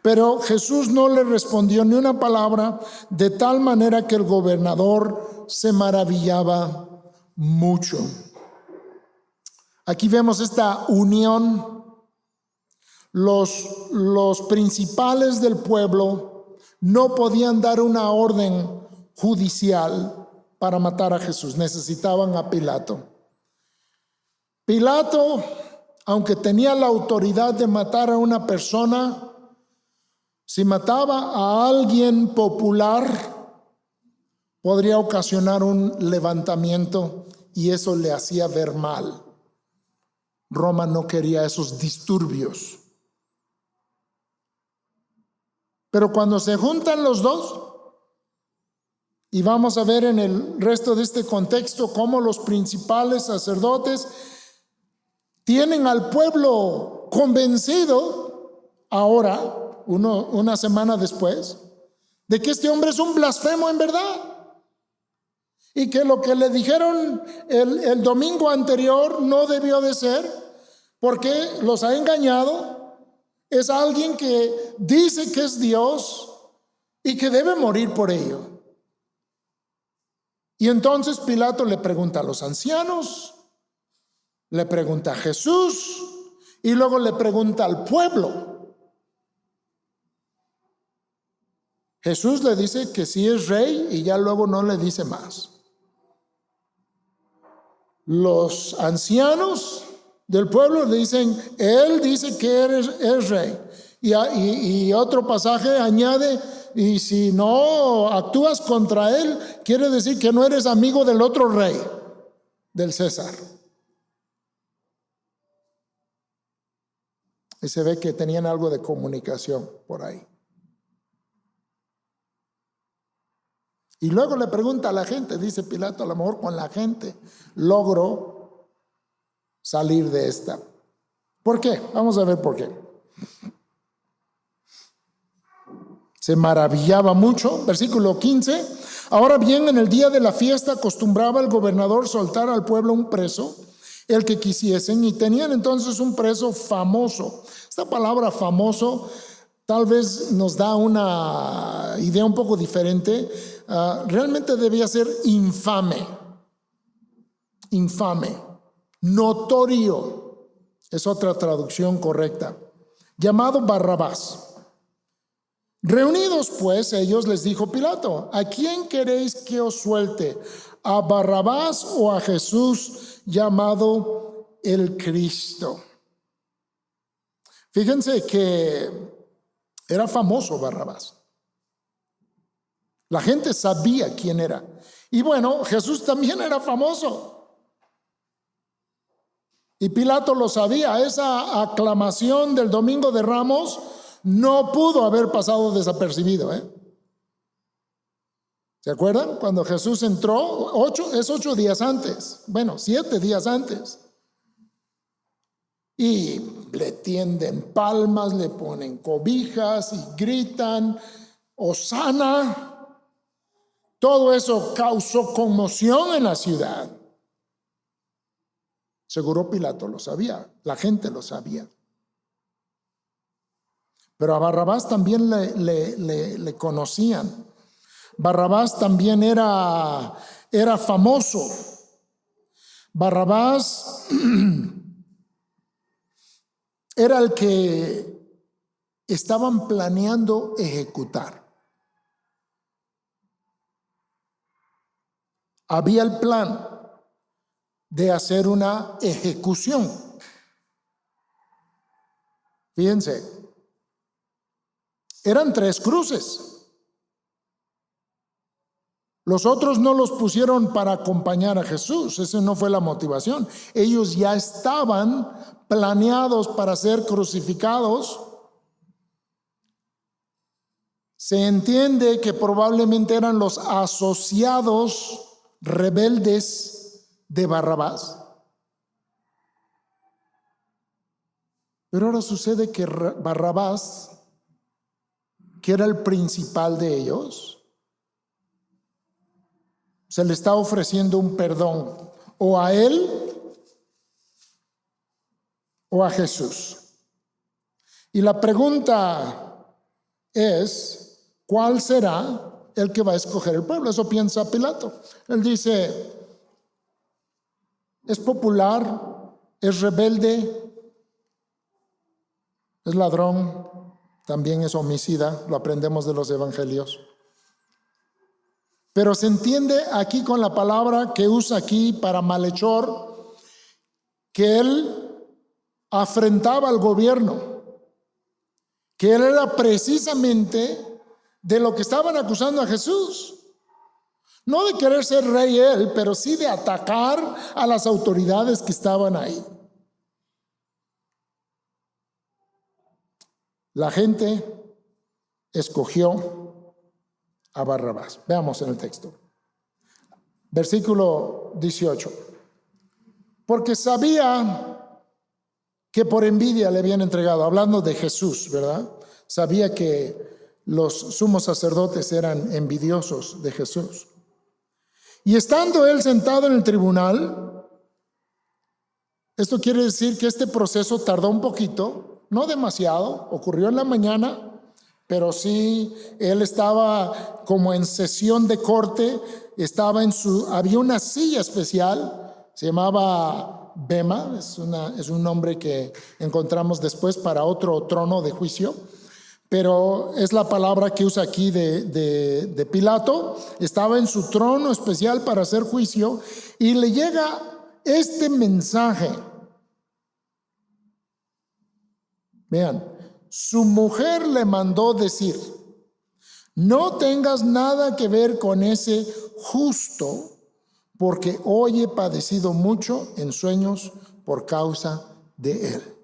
Pero Jesús no le respondió ni una palabra, de tal manera que el gobernador se maravillaba mucho. Aquí vemos esta unión. Los principales del pueblo no podían dar una orden judicial para matar a Jesús, necesitaban a Pilato. Pilato, aunque tenía la autoridad de matar a una persona, si mataba a alguien popular, podría ocasionar un levantamiento y eso le hacía ver mal. Roma no quería esos disturbios. Pero cuando se juntan los dos, y vamos a ver en el resto de este contexto cómo los principales sacerdotes tienen al pueblo convencido ahora, una semana después, de que este hombre es un blasfemo en verdad. Y que lo que le dijeron el domingo anterior no debió de ser, porque los ha engañado. Es alguien que dice que es Dios y que debe morir por ello. Y entonces Pilato le pregunta a los ancianos, le pregunta a Jesús y luego le pregunta al pueblo. Jesús le dice que sí es rey y ya luego no le dice más. Los ancianos del pueblo le dicen: él dice que es rey. Y otro pasaje añade: y si no actúas contra él, quiere decir que no eres amigo del otro rey, del César. Y se ve que tenían algo de comunicación por ahí. Y luego le pregunta a la gente, dice Pilato: a lo mejor con la gente logro salir de esta. ¿Por qué? Vamos a ver por qué. Se maravillaba mucho. Versículo 15. Ahora bien, en el día de la fiesta acostumbraba el gobernador soltar al pueblo un preso, el que quisiesen, y tenían entonces un preso famoso. Esta palabra famoso tal vez nos da una idea un poco diferente. Realmente debía ser infame, notorio, es otra traducción correcta, llamado Barrabás. Reunidos pues ellos, les dijo Pilato: ¿a quién queréis que os suelte? ¿A Barrabás o a Jesús llamado el Cristo? Fíjense que era famoso Barrabás. La gente sabía quién era. Y bueno, Jesús también era famoso. Y Pilato lo sabía. Esa aclamación del Domingo de Ramos no pudo haber pasado desapercibido, ¿Se acuerdan? Cuando Jesús entró, 8 días antes. Bueno, 7 días antes. Y le tienden palmas, le ponen cobijas y gritan: ¡Hosana! Todo eso causó conmoción en la ciudad. Seguro Pilato lo sabía, la gente lo sabía. Pero a Barrabás también le conocían. Barrabás también era famoso. Barrabás era el que estaban planeando ejecutar. Había el plan de hacer una ejecución. Fíjense, eran 3 cruces. Los otros no los pusieron para acompañar a Jesús, esa no fue la motivación. Ellos ya estaban planeados para ser crucificados. Se entiende que probablemente eran los asociados rebeldes de Barrabás. Pero ahora sucede que Barrabás, que era el principal de ellos, se le está ofreciendo un perdón, o a él o a Jesús. Y la pregunta es: ¿cuál será el que va a escoger el pueblo? Eso piensa Pilato. Él dice: es popular, es rebelde, es ladrón, también es homicida, lo aprendemos de los evangelios. Pero se entiende aquí con la palabra que usa aquí para malhechor, que él afrentaba al gobierno, que él era precisamente de lo que estaban acusando a Jesús. No de querer ser rey él, pero sí de atacar a las autoridades que estaban ahí. La gente escogió a Barrabás. Veamos en el texto. Versículo 18. Porque sabía que por envidia le habían entregado, hablando de Jesús, ¿verdad? Sabía que los sumos sacerdotes eran envidiosos de Jesús. Y estando él sentado en el tribunal, esto quiere decir que este proceso tardó un poquito, no demasiado, ocurrió en la mañana, pero sí, él estaba como en sesión de corte, había una silla especial, se llamaba bema, es un nombre que encontramos después para otro trono de juicio, pero es la palabra que usa aquí de Pilato. Estaba en su trono especial para hacer juicio y le llega este mensaje. Vean. Su mujer le mandó decir: no tengas nada que ver con ese justo, porque hoy he padecido mucho en sueños por causa de él.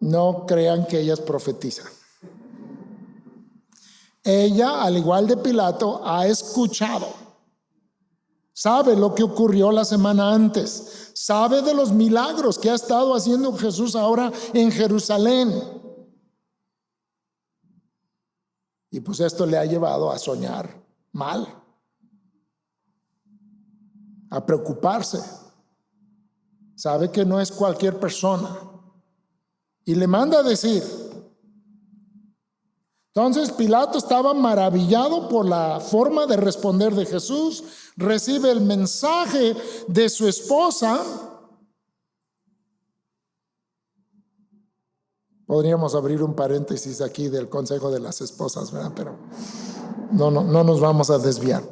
No crean que ella es profetisa. Ella, al igual de Pilato, ha escuchado. Sabe lo que ocurrió la semana antes. Sabe de los milagros que ha estado haciendo Jesús ahora en Jerusalén. Y pues esto le ha llevado a soñar mal, a preocuparse. Sabe que no es cualquier persona. Y le manda a decir. Entonces Pilato estaba maravillado por la forma de responder de Jesús. Recibe el mensaje de su esposa Podríamos abrir un paréntesis aquí del consejo de las esposas, ¿verdad? Pero no nos vamos a desviar.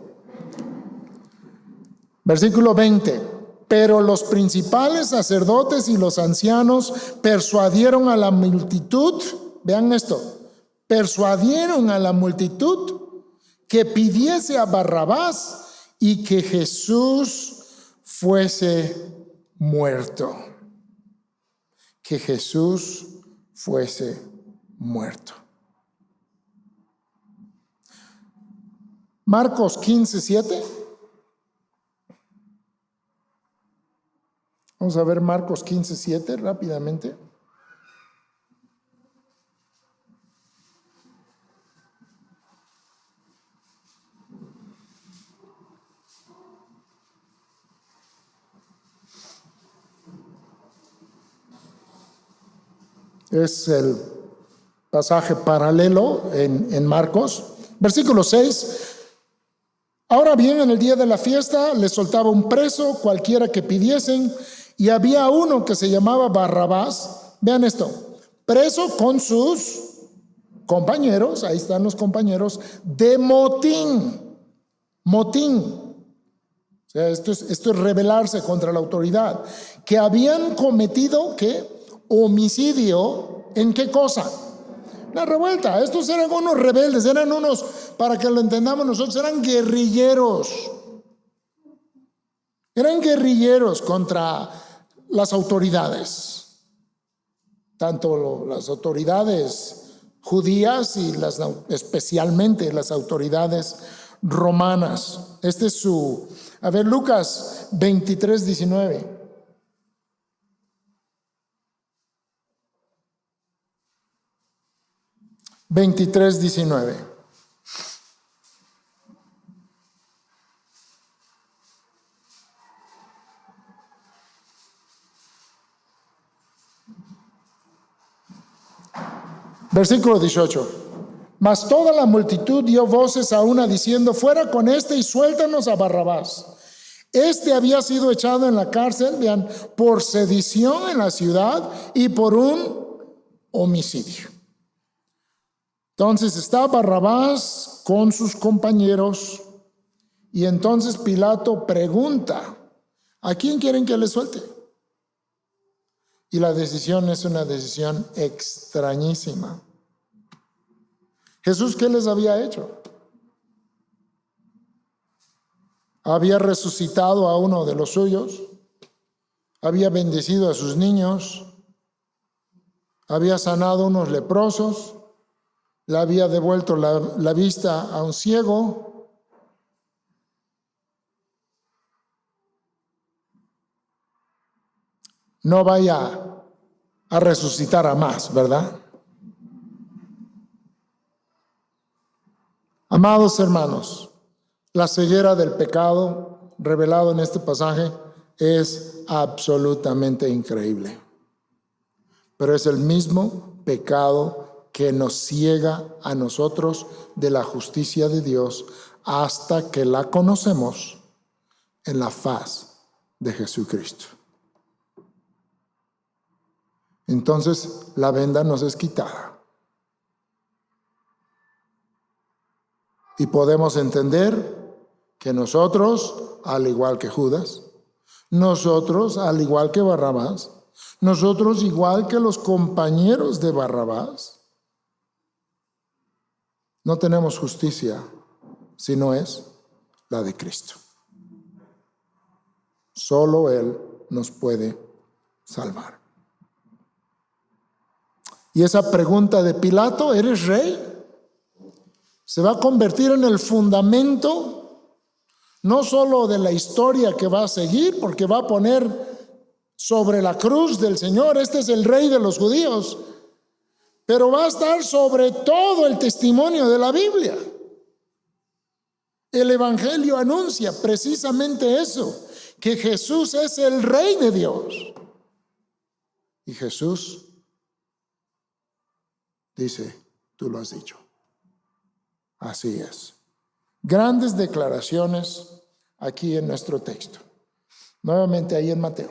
Versículo 20. Pero los principales sacerdotes y los ancianos persuadieron a la multitud, vean esto, persuadieron a la multitud que pidiese a Barrabás y que Jesús fuese muerto. Que Jesús fuese muerto. Marcos 15:7. Vamos a ver Marcos 15:7 rápidamente. Es el pasaje paralelo en Marcos. Versículo 6. Ahora bien, en el día de la fiesta les soltaba un preso, cualquiera que pidiesen, y había uno que se llamaba Barrabás. Vean esto, preso con sus compañeros, ahí están los compañeros, de motín. Motín. O sea, esto es rebelarse contra la autoridad. Que habían cometido, ¿qué? Homicidio. ¿En qué cosa? La revuelta. Estos eran unos rebeldes, eran unos, para que lo entendamos nosotros, eran guerrilleros. Eran guerrilleros contra las autoridades, tanto las autoridades judías y especialmente las autoridades romanas. Este es su, a ver, Lucas 23:19. Versículo 18. Mas toda la multitud dio voces a una diciendo: fuera con este y suéltanos a Barrabás. Este había sido echado en la cárcel, vean, por sedición en la ciudad y por un homicidio. Entonces está Barrabás con sus compañeros y entonces Pilato pregunta: ¿a quién quieren que le suelte? Y la decisión es una decisión extrañísima. Jesús, ¿qué les había hecho? Había resucitado a uno de los suyos, había bendecido a sus niños, había sanado a unos leprosos, le había devuelto la vista a un ciego. No vaya a resucitar a más, ¿verdad? Amados hermanos, la ceguera del pecado revelado en este pasaje es absolutamente increíble. Pero es el mismo pecado que nos ciega a nosotros de la justicia de Dios hasta que la conocemos en la faz de Jesucristo. Entonces la venda nos es quitada. Y podemos entender que nosotros, al igual que Judas, nosotros, al igual que Barrabás, nosotros, igual que los compañeros de Barrabás, no tenemos justicia si no es la de Cristo. Solo Él nos puede salvar. Y esa pregunta de Pilato: ¿eres rey?, se va a convertir en el fundamento no solo de la historia que va a seguir, porque va a poner sobre la cruz del Señor: este es el rey de los judíos, pero va a estar sobre todo el testimonio de la Biblia. El Evangelio anuncia precisamente eso, que Jesús es el Rey de Dios. Y Jesús dice: tú lo has dicho. Así es. Grandes declaraciones aquí en nuestro texto. Nuevamente ahí en Mateo.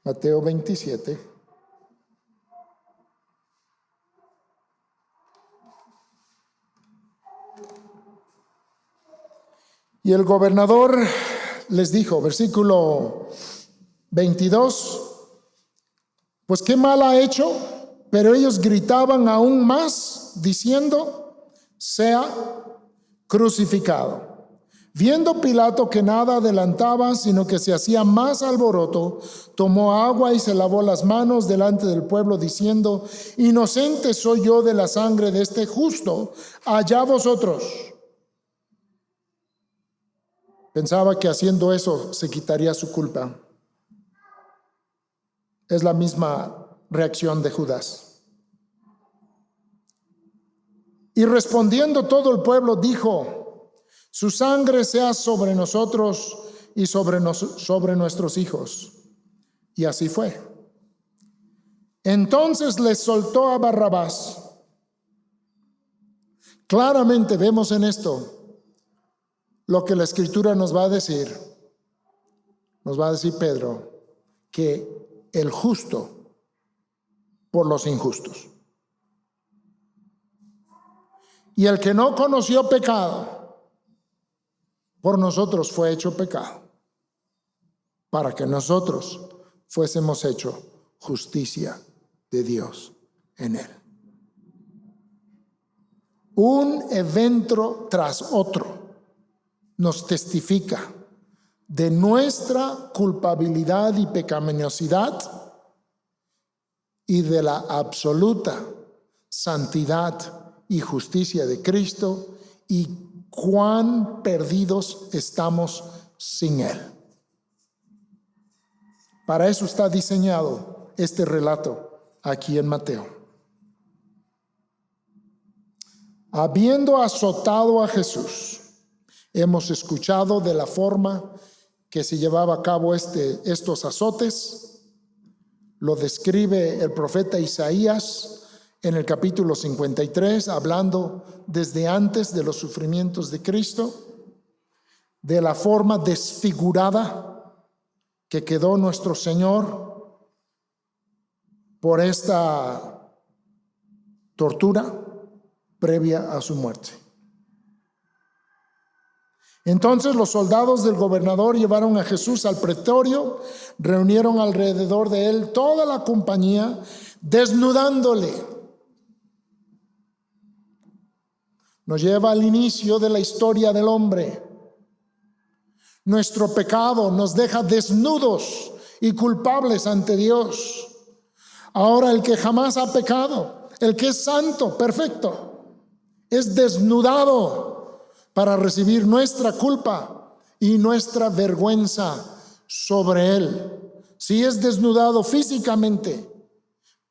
Mateo 27. Y el gobernador les dijo, versículo 22, pues qué mal ha hecho, pero ellos gritaban aún más, diciendo, sea crucificado. Viendo Pilato que nada adelantaba, sino que se hacía más alboroto, tomó agua y se lavó las manos delante del pueblo, diciendo, inocente soy yo de la sangre de este justo, allá vosotros. Pensaba que haciendo eso se quitaría su culpa. Es la misma reacción de Judas. Y respondiendo todo el pueblo dijo, su sangre sea sobre nosotros y sobre nuestros hijos. Y así fue. Entonces les soltó a Barrabás. Claramente vemos en esto lo que la Escritura nos va a decir. Nos va a decir Pedro, que el justo por los injustos. Y el que no conoció pecado, por nosotros fue hecho pecado, para que nosotros fuésemos hecho justicia de Dios en él. Un evento tras otro nos testifica de nuestra culpabilidad y pecaminosidad y de la absoluta santidad y justicia de Cristo y cuán perdidos estamos sin Él. Para eso está diseñado este relato aquí en Mateo. Habiendo azotado a Jesús, hemos escuchado de la forma que se llevaba a cabo estos azotes. Lo describe el profeta Isaías en el capítulo 53, hablando desde antes de los sufrimientos de Cristo, de la forma desfigurada que quedó nuestro Señor por esta tortura previa a su muerte. Entonces los soldados del gobernador llevaron a Jesús al pretorio, reunieron alrededor de él toda la compañía, desnudándole. Nos lleva al inicio de la historia del hombre. Nuestro pecado nos deja desnudos y culpables ante Dios. Ahora el que jamás ha pecado, el que es santo, perfecto, es desnudado para recibir nuestra culpa y nuestra vergüenza sobre él. Sí es desnudado físicamente,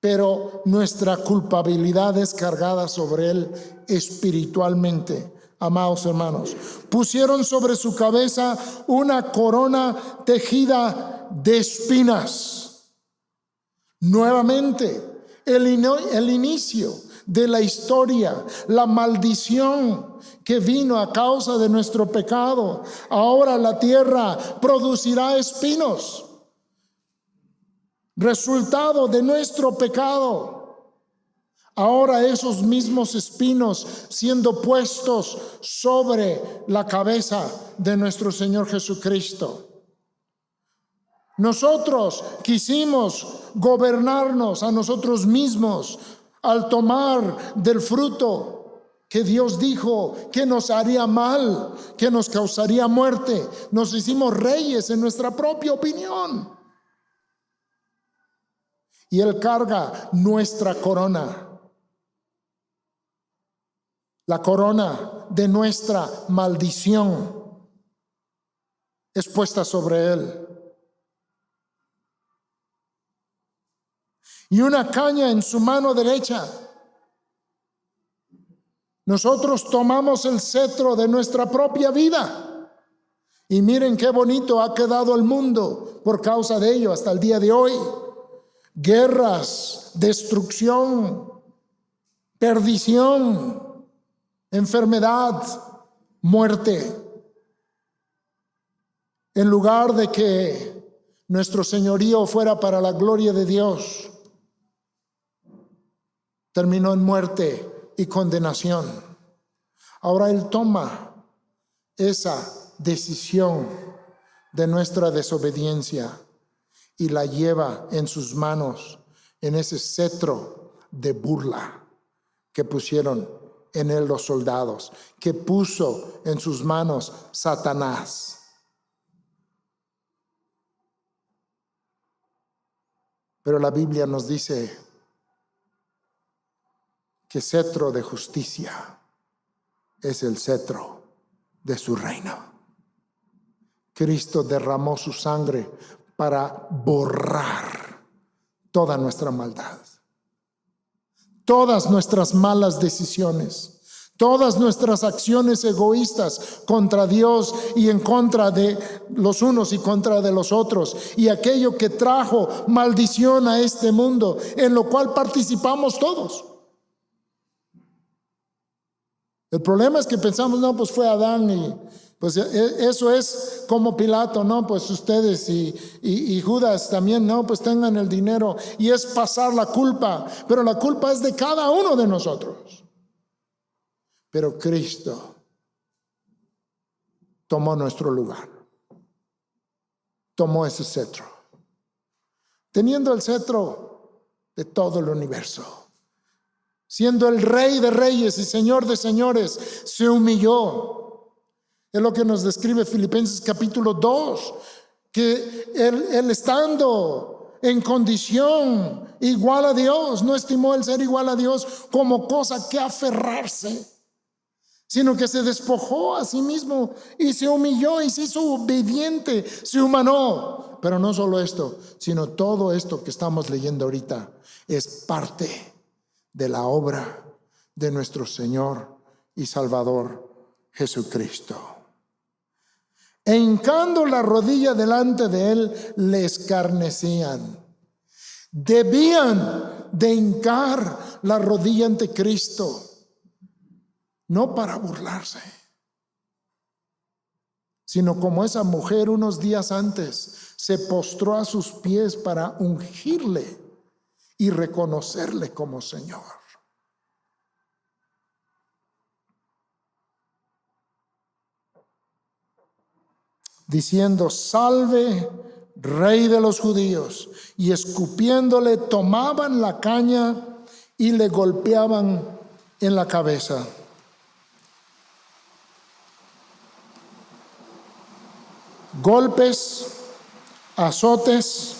pero nuestra culpabilidad es cargada sobre él espiritualmente. Amados hermanos, pusieron sobre su cabeza una corona tejida de espinas. Nuevamente, el inicio de la historia, la maldición que vino a causa de nuestro pecado. Ahora la tierra producirá espinos, resultado de nuestro pecado. Ahora esos mismos espinos siendo puestos sobre la cabeza de nuestro Señor Jesucristo. Nosotros quisimos gobernarnos a nosotros mismos al tomar del fruto que Dios dijo que nos haría mal, que nos causaría muerte. Nos hicimos reyes en nuestra propia opinión. Y Él carga nuestra corona. La corona de nuestra maldición es puesta sobre Él. Y una caña en su mano derecha. Nosotros tomamos el cetro de nuestra propia vida. Y miren qué bonito ha quedado el mundo por causa de ello hasta el día de hoy. Guerras, destrucción, perdición, enfermedad, muerte. En lugar de que nuestro señorío fuera para la gloria de Dios, terminó en muerte y condenación. Ahora Él toma esa decisión de nuestra desobediencia y la lleva en sus manos, en ese cetro de burla que pusieron en Él los soldados, que puso en sus manos Satanás. Pero la Biblia nos dice que cetro de justicia es el cetro de su reino. Cristo derramó su sangre para borrar toda nuestra maldad, todas nuestras malas decisiones, todas nuestras acciones egoístas contra Dios y en contra de los unos y contra de los otros, y aquello que trajo maldición a este mundo, en lo cual participamos todos. El problema es que pensamos, no, pues fue Adán y pues eso es como Pilato, no, pues ustedes y Judas también, no, pues tengan el dinero, y es pasar la culpa, pero la culpa es de cada uno de nosotros. Pero Cristo tomó nuestro lugar, tomó ese cetro, teniendo el cetro de todo el universo, siendo el Rey de reyes y Señor de señores, se humilló. Es lo que nos describe Filipenses capítulo 2, que él estando en condición igual a Dios, no estimó el ser igual a Dios como cosa que aferrarse, sino que se despojó a sí mismo y se humilló y se hizo obediente, se humanó. Pero no solo esto, sino todo esto que estamos leyendo ahorita es parte de la obra de nuestro Señor y Salvador Jesucristo. E hincando la rodilla delante de Él, le escarnecían. Debían de hincar la rodilla ante Cristo, no para burlarse, sino como esa mujer unos días antes se postró a sus pies para ungirle y reconocerle como Señor. Diciendo: salve, Rey de los judíos. Y escupiéndole tomaban la caña y le golpeaban en la cabeza. Golpes, azotes,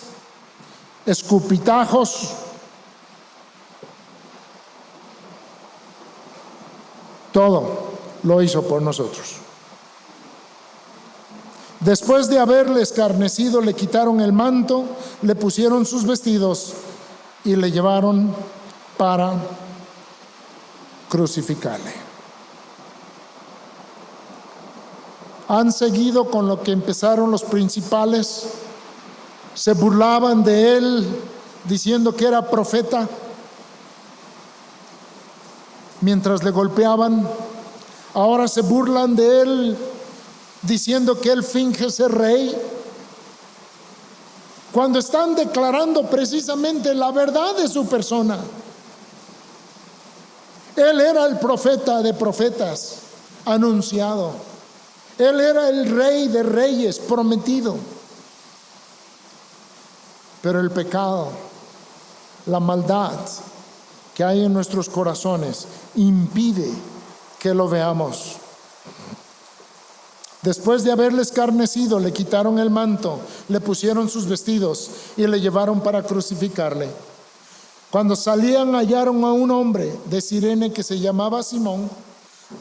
escupitajos, todo lo hizo por nosotros. Después de haberle escarnecido, le quitaron el manto, le pusieron sus vestidos y le llevaron para crucificarle. Han seguido con lo que empezaron los principales. Se burlaban de él diciendo que era profeta mientras le golpeaban. Ahora se burlan de él diciendo que él finge ser rey, cuando están declarando precisamente la verdad de su persona. Él era el profeta de profetas anunciado. Él era el Rey de reyes prometido. Pero el pecado, la maldad que hay en nuestros corazones impide que lo veamos. Después de haberle escarnecido, le quitaron el manto, le pusieron sus vestidos y le llevaron para crucificarle. Cuando salían, hallaron a un hombre de Cirene que se llamaba Simón.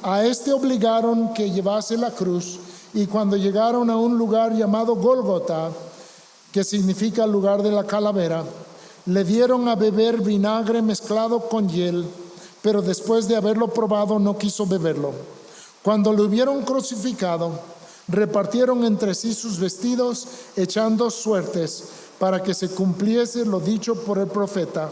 A este obligaron que llevase la cruz, y cuando llegaron a un lugar llamado Gólgota, que significa lugar de la calavera, le dieron a beber vinagre mezclado con hiel, pero después de haberlo probado no quiso beberlo. Cuando lo hubieron crucificado, repartieron entre sí sus vestidos, echando suertes para que se cumpliese lo dicho por el profeta: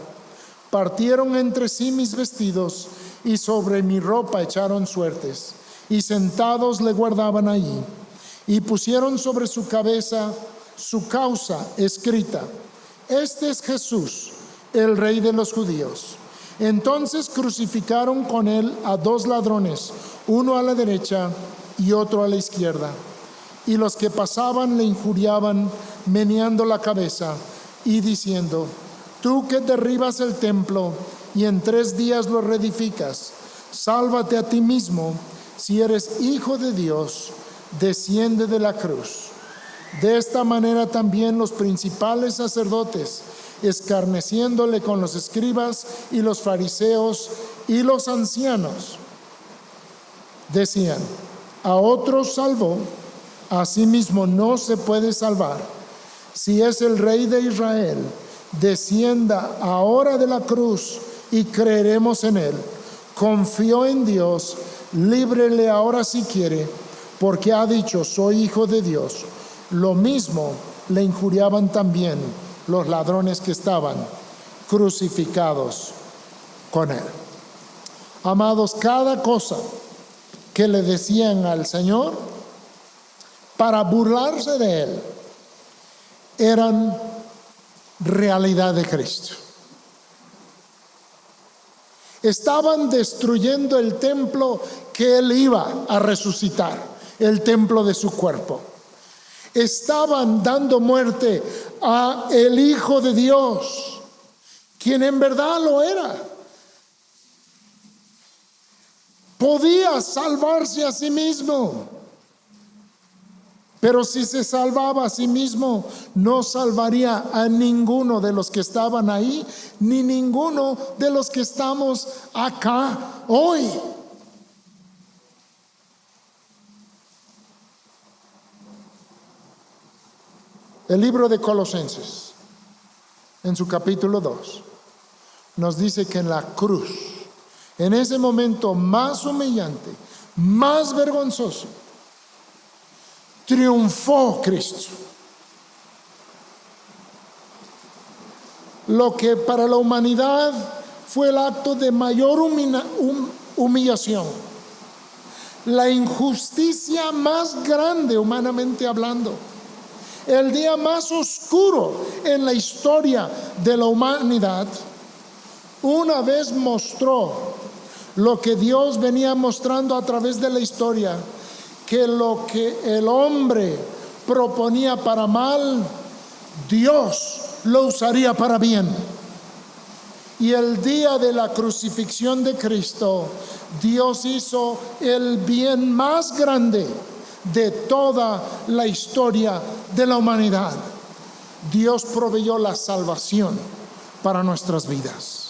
partieron entre sí mis vestidos y sobre mi ropa echaron suertes, y sentados le guardaban allí, y pusieron sobre su cabeza su causa escrita: este es Jesús, el Rey de los judíos. Entonces crucificaron con él a 2 ladrones, uno a la derecha y otro a la izquierda. Y los que pasaban le injuriaban, meneando la cabeza y diciendo: tú que derribas el templo y en 3 días lo reedificas, sálvate a ti mismo. Si eres hijo de Dios, desciende de la cruz. De esta manera también los principales sacerdotes, escarneciéndole con los escribas y los fariseos y los ancianos, decían: a otros salvó, a sí mismo no se puede salvar. Si es el Rey de Israel, descienda ahora de la cruz y creeremos en él. Confió en Dios, líbrele ahora si quiere, porque ha dicho: soy hijo de Dios. Lo mismo le injuriaban también los ladrones que estaban crucificados con él. Amados, cada cosa que le decían al Señor para burlarse de él eran realidad de Cristo. Estaban destruyendo el templo que él iba a resucitar, el templo de su cuerpo. Estaban dando muerte a el Hijo de Dios, quien en verdad lo era. Podía salvarse a sí mismo, pero si se salvaba a sí mismo, no salvaría a ninguno de los que estaban ahí, ni ninguno de los que estamos acá hoy. El libro de Colosenses, en su capítulo 2, nos dice que en la cruz, en ese momento más humillante, más vergonzoso, triunfó Cristo. Lo que para la humanidad fue el acto de mayor humillación, la injusticia más grande humanamente hablando, el día más oscuro en la historia de la humanidad, una vez mostró lo que Dios venía mostrando a través de la historia: que lo que el hombre proponía para mal, Dios lo usaría para bien. Y el día de la crucifixión de Cristo, Dios hizo el bien más grande de toda la historia de la humanidad. Dios proveyó la salvación para nuestras vidas.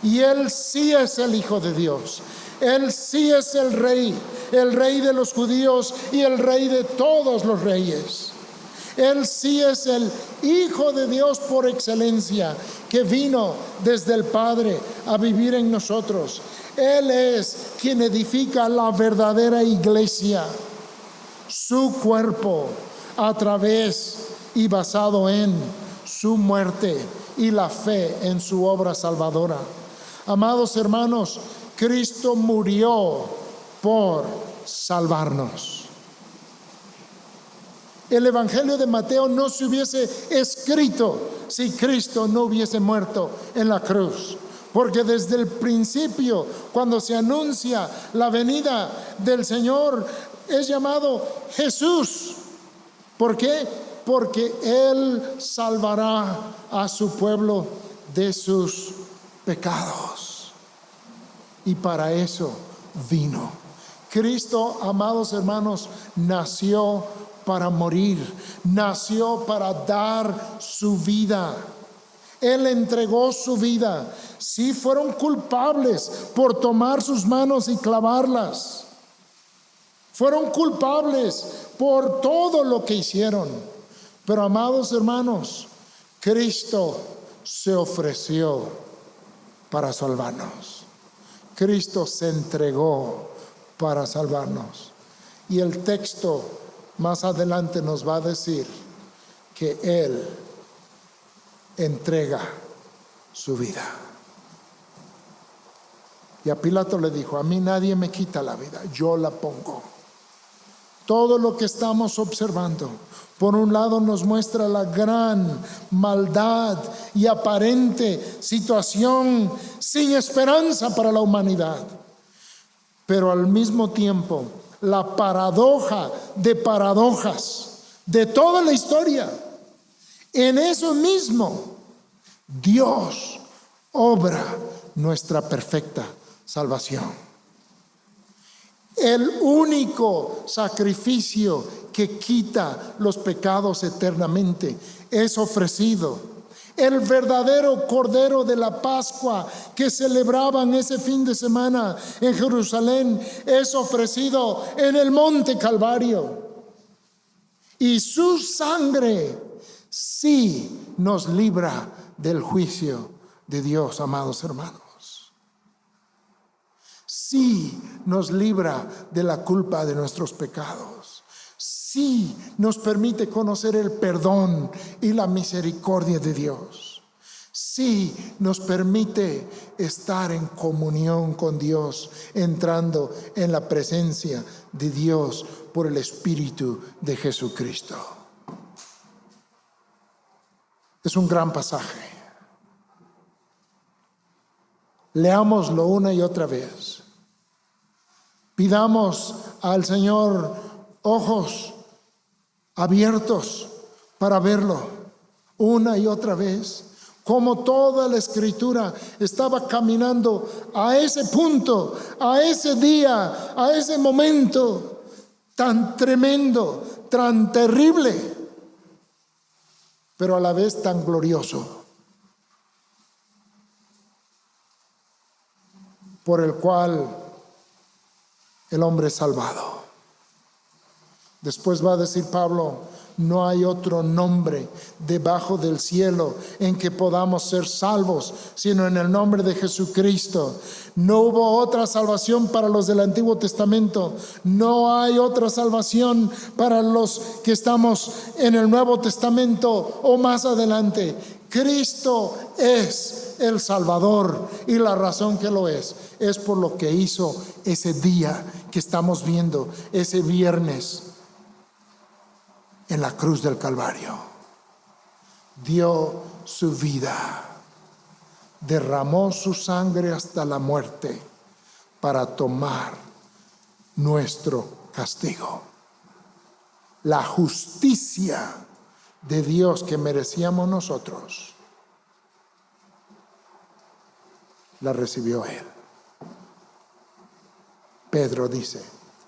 Y Él sí es el Hijo de Dios. Él sí es el Rey de los judíos y el Rey de todos los reyes. Él sí es el Hijo de Dios por excelencia, que vino desde el Padre a vivir en nosotros. Él es quien edifica la verdadera iglesia, su cuerpo, a través y basado en su muerte y la fe en su obra salvadora. Amados hermanos, Cristo murió por salvarnos. El Evangelio de Mateo no se hubiese escrito si Cristo no hubiese muerto en la cruz. Porque desde el principio, cuando se anuncia la venida del Señor, es llamado Jesús. ¿Por qué? Porque Él salvará a su pueblo de sus pecados. Y para eso vino. Cristo, amados hermanos, nació para morir, nació para dar su vida. Él entregó su vida. Sí, fueron culpables por tomar sus manos y clavarlas. Fueron culpables por todo lo que hicieron. Pero, amados hermanos, Cristo se ofreció para salvarnos. Cristo se entregó para salvarnos. Y el texto más adelante nos va a decir que Él entrega su vida. Y a Pilato le dijo: a mí nadie me quita la vida, yo la pongo. todo lo que estamos observando, por un lado nos muestra la gran maldad y aparente situación sin esperanza para la humanidad, pero al mismo tiempo la paradoja de paradojas de toda la historia. En eso mismo Dios obra nuestra perfecta salvación. El único sacrificio que quita los pecados eternamente es ofrecido. El verdadero Cordero de la Pascua que celebraban ese fin de semana en Jerusalén es ofrecido en el monte Calvario. Y su sangre sí nos libra del juicio de Dios, amados hermanos. Sí nos libra de la culpa de nuestros pecados. Sí nos permite conocer el perdón y la misericordia de Dios. Sí nos permite estar en comunión con Dios, entrando en la presencia de Dios por el Espíritu de Jesucristo. Es un gran pasaje. Leámoslo una y otra vez. Pidamos al Señor ojos abiertos para verlo una y otra vez, como toda la Escritura estaba caminando a ese punto, a ese día, a ese momento tan tremendo, tan terrible, pero a la vez tan glorioso, por el cual el hombre es salvado. Después va a decir Pablo: no hay otro nombre debajo del cielo en que podamos ser salvos, sino en el nombre de Jesucristo. No hubo otra salvación para los del Antiguo Testamento. No hay otra salvación para los que estamos en el Nuevo Testamento o más adelante. Cristo es el Salvador, y la razón que lo es por lo que hizo ese día que estamos viendo, ese viernes en la cruz del Calvario. Dio su vida, derramó su sangre hasta la muerte para tomar nuestro castigo. La justicia de Dios que merecíamos nosotros la recibió Él. Pedro dice: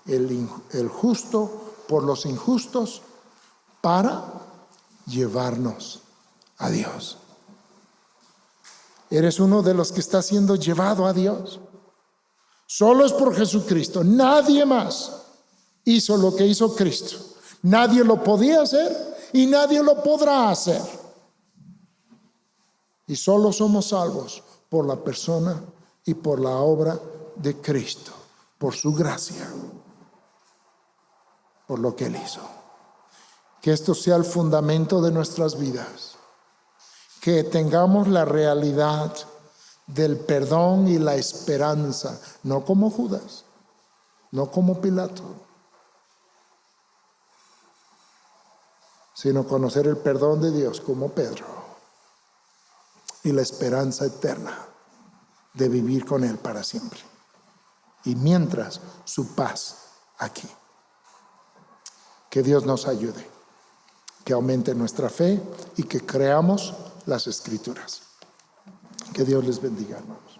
el justo por los injustos, para llevarnos a Dios. ¿Eres uno de los que está siendo llevado a Dios? Solo es por Jesucristo. Nadie más hizo lo que hizo Cristo. Nadie lo podía hacer y nadie lo podrá hacer. Y solo somos salvos por la persona y por la obra de Cristo, por su gracia, por lo que Él hizo. Que esto sea el fundamento de nuestras vidas. Que tengamos la realidad del perdón y la esperanza, no como Judas, no como Pilato, sino conocer el perdón de Dios como Pedro y la esperanza eterna de vivir con Él para siempre. Y mientras, su paz aquí. Que Dios nos ayude, que aumente nuestra fe y que creamos las Escrituras. Que Dios les bendiga, hermanos.